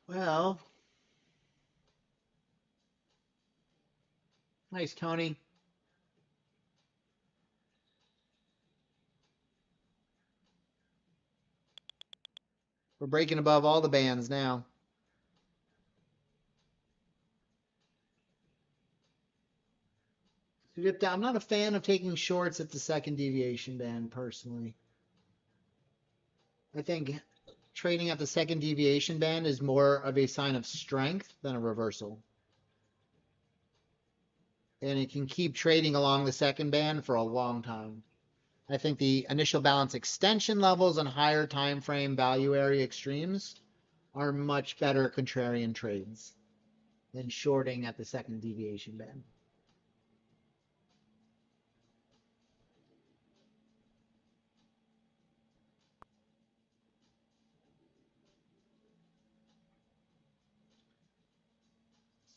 Well, nice, Tony. We're breaking above all the bands now. I'm not a fan of taking shorts at the second deviation band, personally. I think trading at the second deviation band is more of a sign of strength than a reversal. And it can keep trading along the second band for a long time. I think the initial balance extension levels and higher time frame value area extremes are much better contrarian trades than shorting at the second deviation band.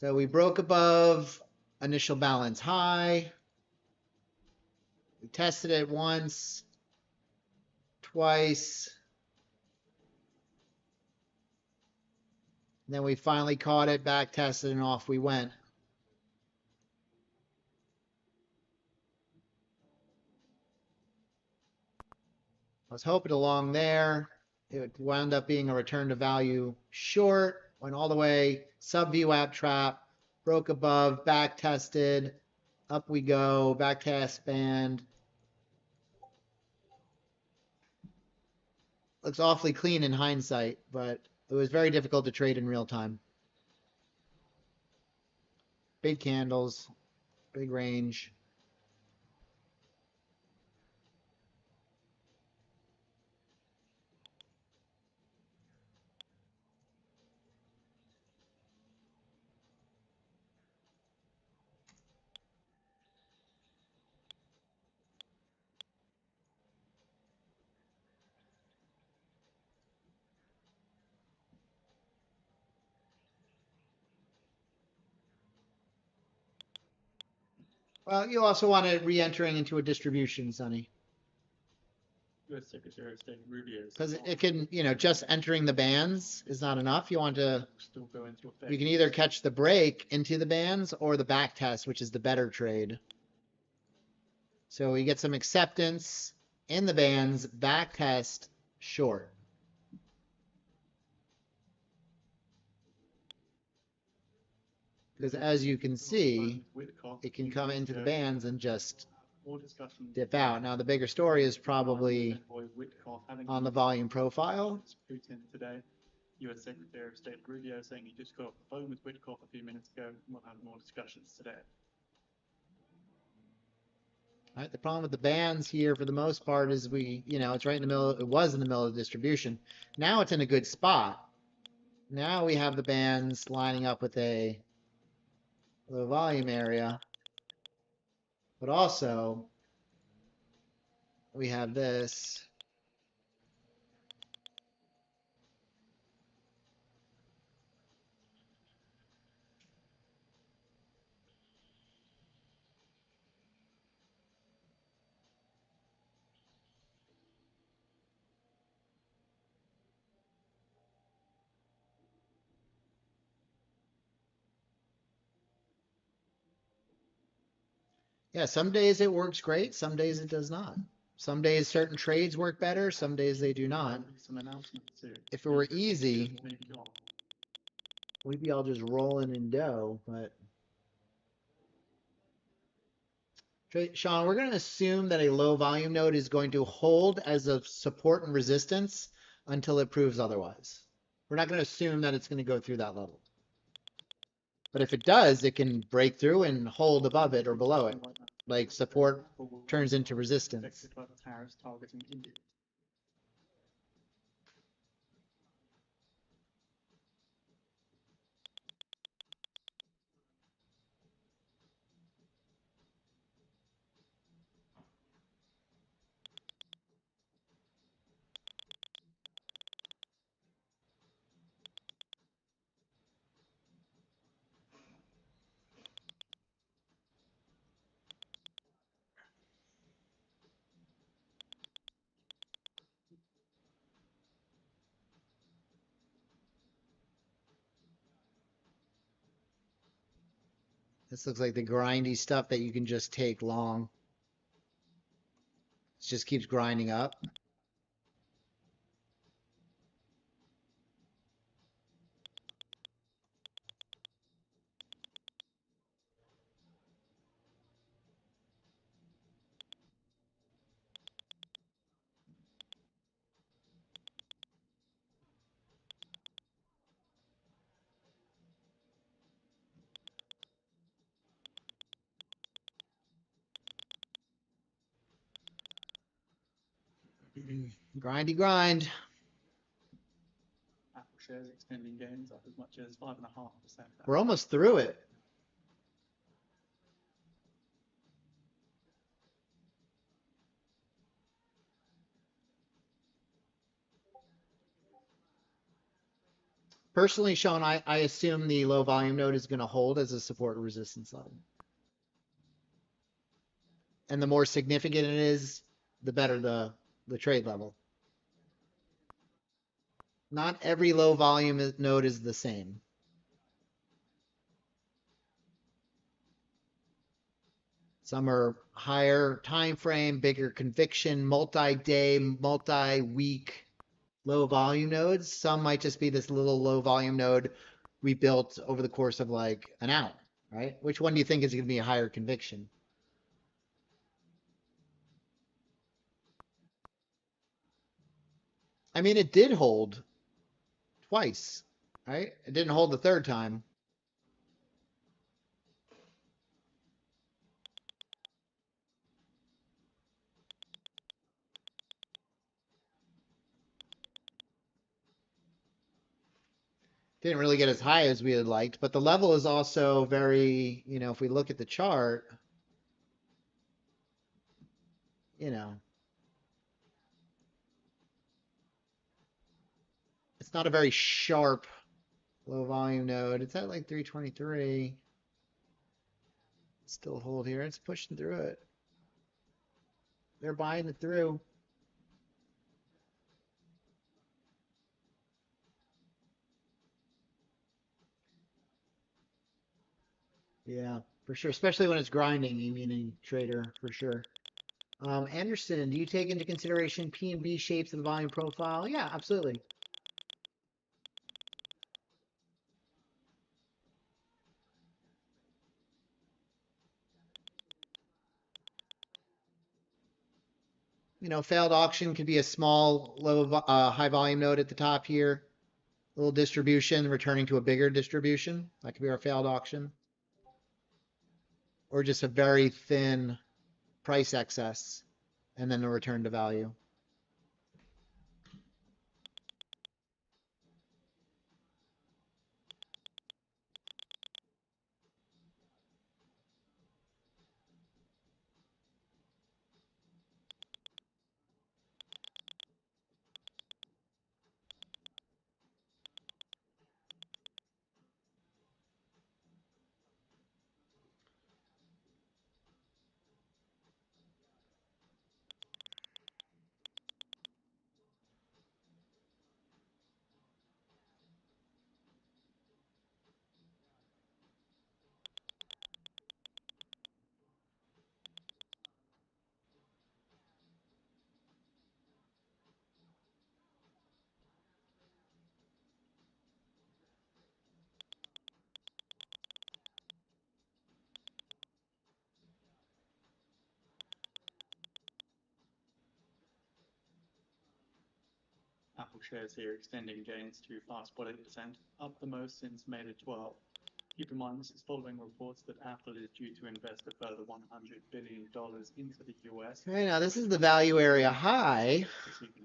So we broke above initial balance high. We tested it once, twice. And then we finally caught it, back tested, and off we went. I was hoping along there. It wound up being a return to value short, went all the way, sub VWAP trap, broke above, back tested, up we go, back test band. Looks awfully clean in hindsight, but it was very difficult to trade in real time. Big candles, big range. Well, you also want it re-entering into a distribution, Sonny. U.S. Secretary of State Rubio. Because it can, you know, just entering the bands is not enough. You want to, Still go into effect. you can either catch the break into the bands or the back test, which is the better trade. So we get some acceptance in the bands, back test, short. Because as you can see, it can come into the bands and just dip out. Now the bigger story is probably on the volume profile. Putin today, U.S. Secretary of State Rubio saying he just got off the phone with Witkoff a few minutes ago. We'll have more discussions today. All right, the problem with the bands here for the most part is you know, it's right in the middle, it was in the middle of the distribution. Now it's in a good spot. Now we have the bands lining up with a low volume area, but also we have this. Yeah, some days it works great, some days it does not. Some days certain trades work better, some days they do not. Some announcements too. If it were easy, we'd be all just rolling in dough, but Sean, we're going to assume that a low volume node is going to hold as a support and resistance until it proves otherwise. We're not going to assume that it's going to go through that level. But if it does, it can break through and hold above it or below it. Like support turns into resistance. This looks like the grindy stuff that you can just take long. It just keeps grinding up. Grindy grind. Apple shares extending gains up as much as 5.5%. We're almost through it. Personally, Sean, I assume the low volume node is going to hold as a support resistance level. And the more significant it is, the better the trade level. Not every low volume node is the same. Some are higher time frame, bigger conviction, multi-day, multi-week low volume nodes. Some might just be this little low volume node we built over the course of like an hour, right? Which one do you think is going to be a higher conviction? I mean, it did hold twice, right? It didn't hold the third time. Didn't really get as high as we had liked, but the level is also very, if we look at the chart, you know, it's not a very sharp low volume node. It's at like 323. Still hold here. It's pushing through it. They're buying it through. Yeah, for sure. Especially when it's grinding, you meaning trader, for sure. Anderson, do you take into consideration P and B shapes of the volume profile? Yeah, absolutely. Failed auction could be a small, high volume node at the top here. Little distribution, returning to a bigger distribution. That could be our failed auction. Or just a very thin price excess and then a return to value. Apple shares here extending gains to 5.8%, up the most since May the 12th. Keep in mind, this is following reports that Apple is due to invest a further $100 billion into the US. Okay, now this is the value area high.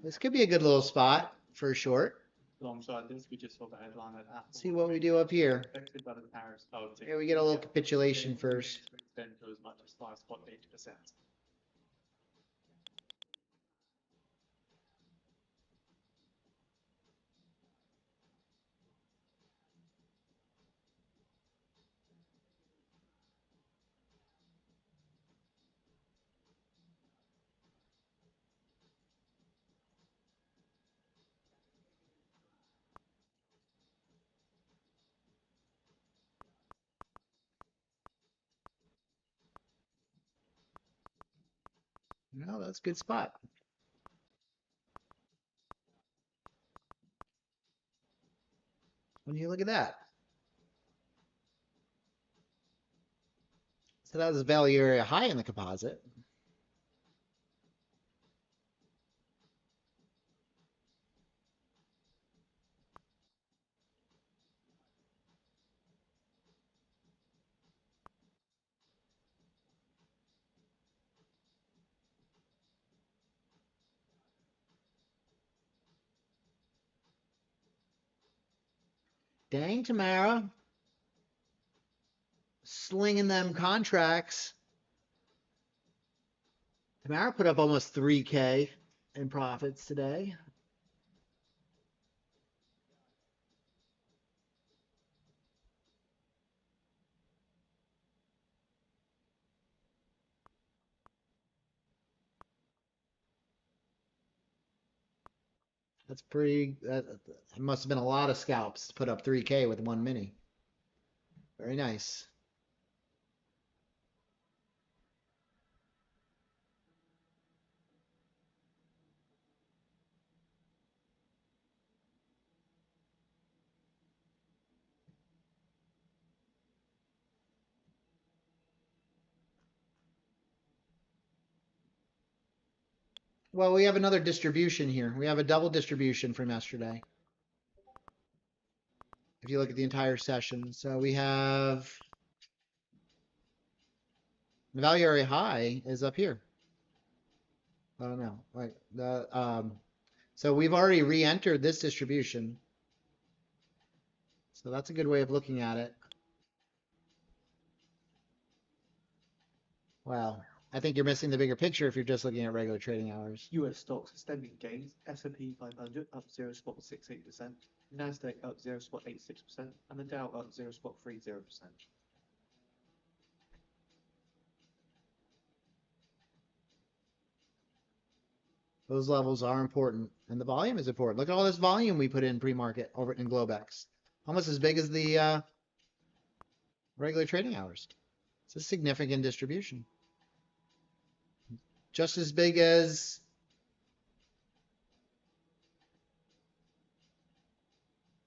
This could be a good little spot for short. Alongside this, we just saw the headline that Apple. See what we do up here. Affected by the tariffs. Here we get a little capitulation first. Extend to as much as 5.8%. No, that's a good spot. When you look at that. So that was the value area high in the composite. Dang, Tamara. Slinging them contracts. Tamara put up almost 3K in profits today. That's pretty, that must have been a lot of scalps to put up 3K with one mini. Very nice. Well, we have another distribution here. We have a double distribution from yesterday. If you look at the entire session. So we have the value area high is up here. I don't know. Right. So we've already re-entered this distribution. So that's a good way of looking at it. Wow. I think you're missing the bigger picture if you're just looking at regular trading hours. US stocks extending gains, S&P 500 up 0.68%, Nasdaq up 0.86%, and the Dow up 0.30%. Those levels are important, and the volume is important. Look at all this volume we put in pre-market over in Globex. Almost as big as the regular trading hours. It's a significant distribution. Just as big as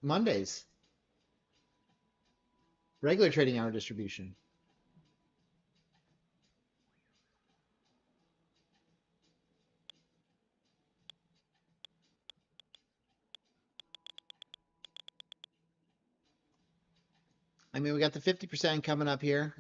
Monday's regular trading hour distribution. I mean, we got the 50% coming up here.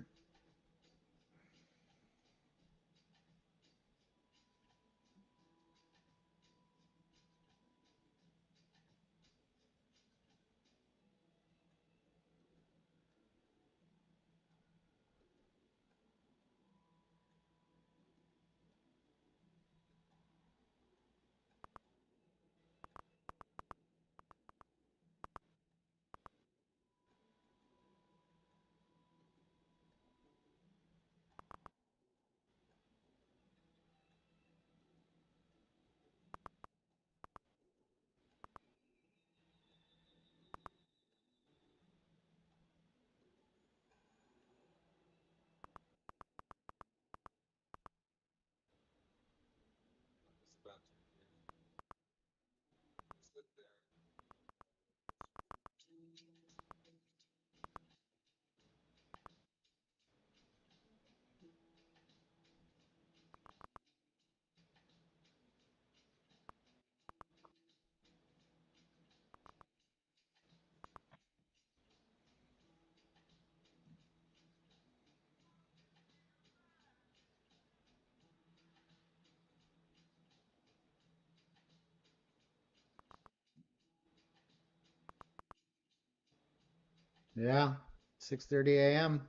Yeah, 6:30 a.m.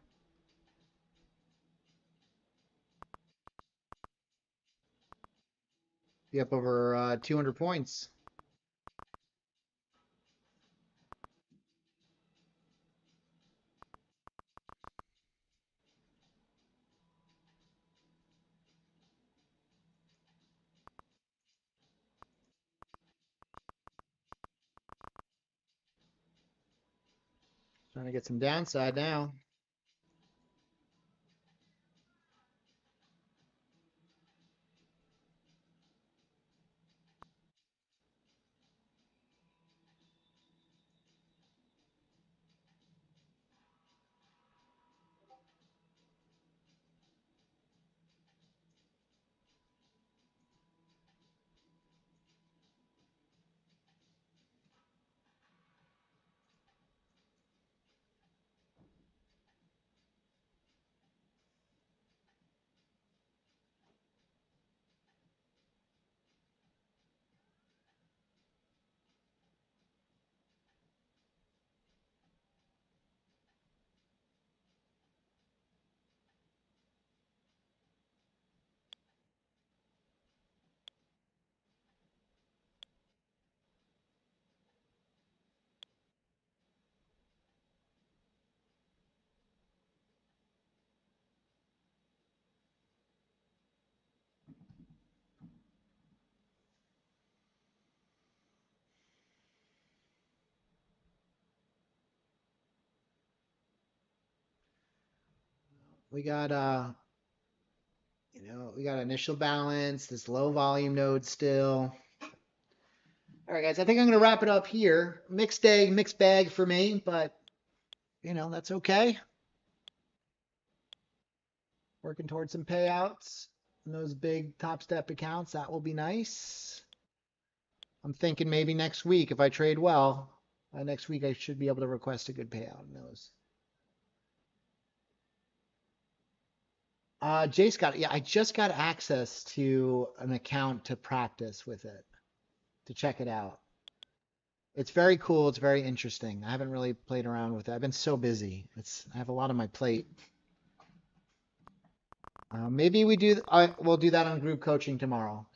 Be up over 200 points. Trying to get some downside now. We got we got initial balance, this low volume node still. All right, guys, I think I'm going to wrap it up here. Mixed day, mixed bag for me, but that's okay. Working towards some payouts in those big Topstep accounts. That will be nice. I'm thinking maybe next week, if I trade well, next week I should be able to request a good payout in those. Jace got it. Yeah, I just got access to an account to practice with it, to check it out. It's very cool. It's very interesting. I haven't really played around with it. I've been so busy. I have a lot on my plate. Maybe we'll do that on group coaching tomorrow.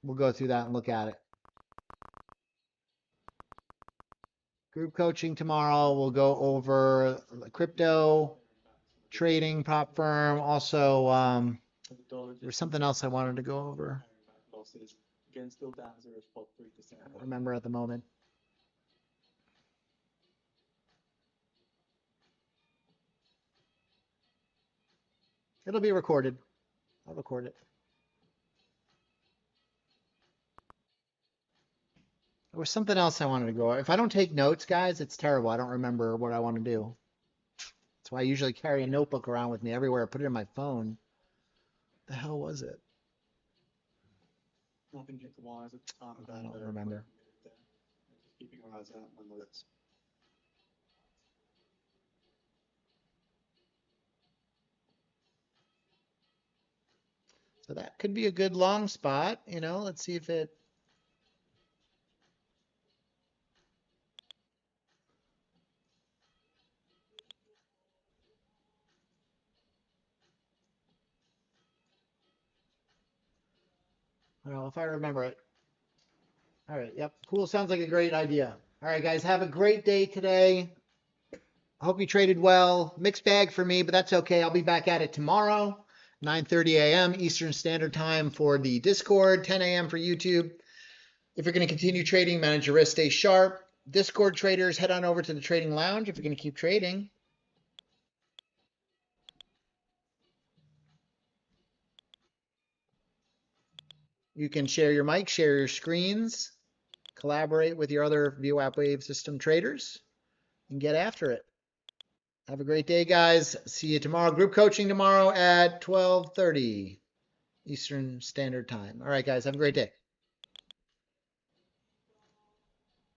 We'll go through that and look at it. Group coaching tomorrow. We'll go over crypto, trading, prop firm. Also, there's something else I wanted to go over. Losses again, still down 0.3%. I don't remember at the moment. It'll be recorded. I'll record it. There was something else I wanted to go over. If I don't take notes, guys, it's terrible. I don't remember what I want to do. That's why I usually carry a notebook around with me everywhere. I put it in my phone. The hell was it? I think it's wise at the time. I don't remember. Just keeping our eyes out on the list. So that could be a good long spot. Let's see if it. I don't know if I remember it. All right. Yep. Cool. Sounds like a great idea. All right, guys. Have a great day today. I hope you traded well. Mixed bag for me, but that's okay. I'll be back at it tomorrow, 9:30 a.m. Eastern Standard Time for the Discord, 10 a.m. for YouTube. If you're going to continue trading, manage your risk, stay sharp. Discord traders, head on over to the trading lounge if you're going to keep trading. You can share your mic, share your screens, collaborate with your other VWAP Wave System traders, and get after it. Have a great day, guys. See you tomorrow. Group coaching tomorrow at 12:30 Eastern Standard Time. All right, guys. Have a great day.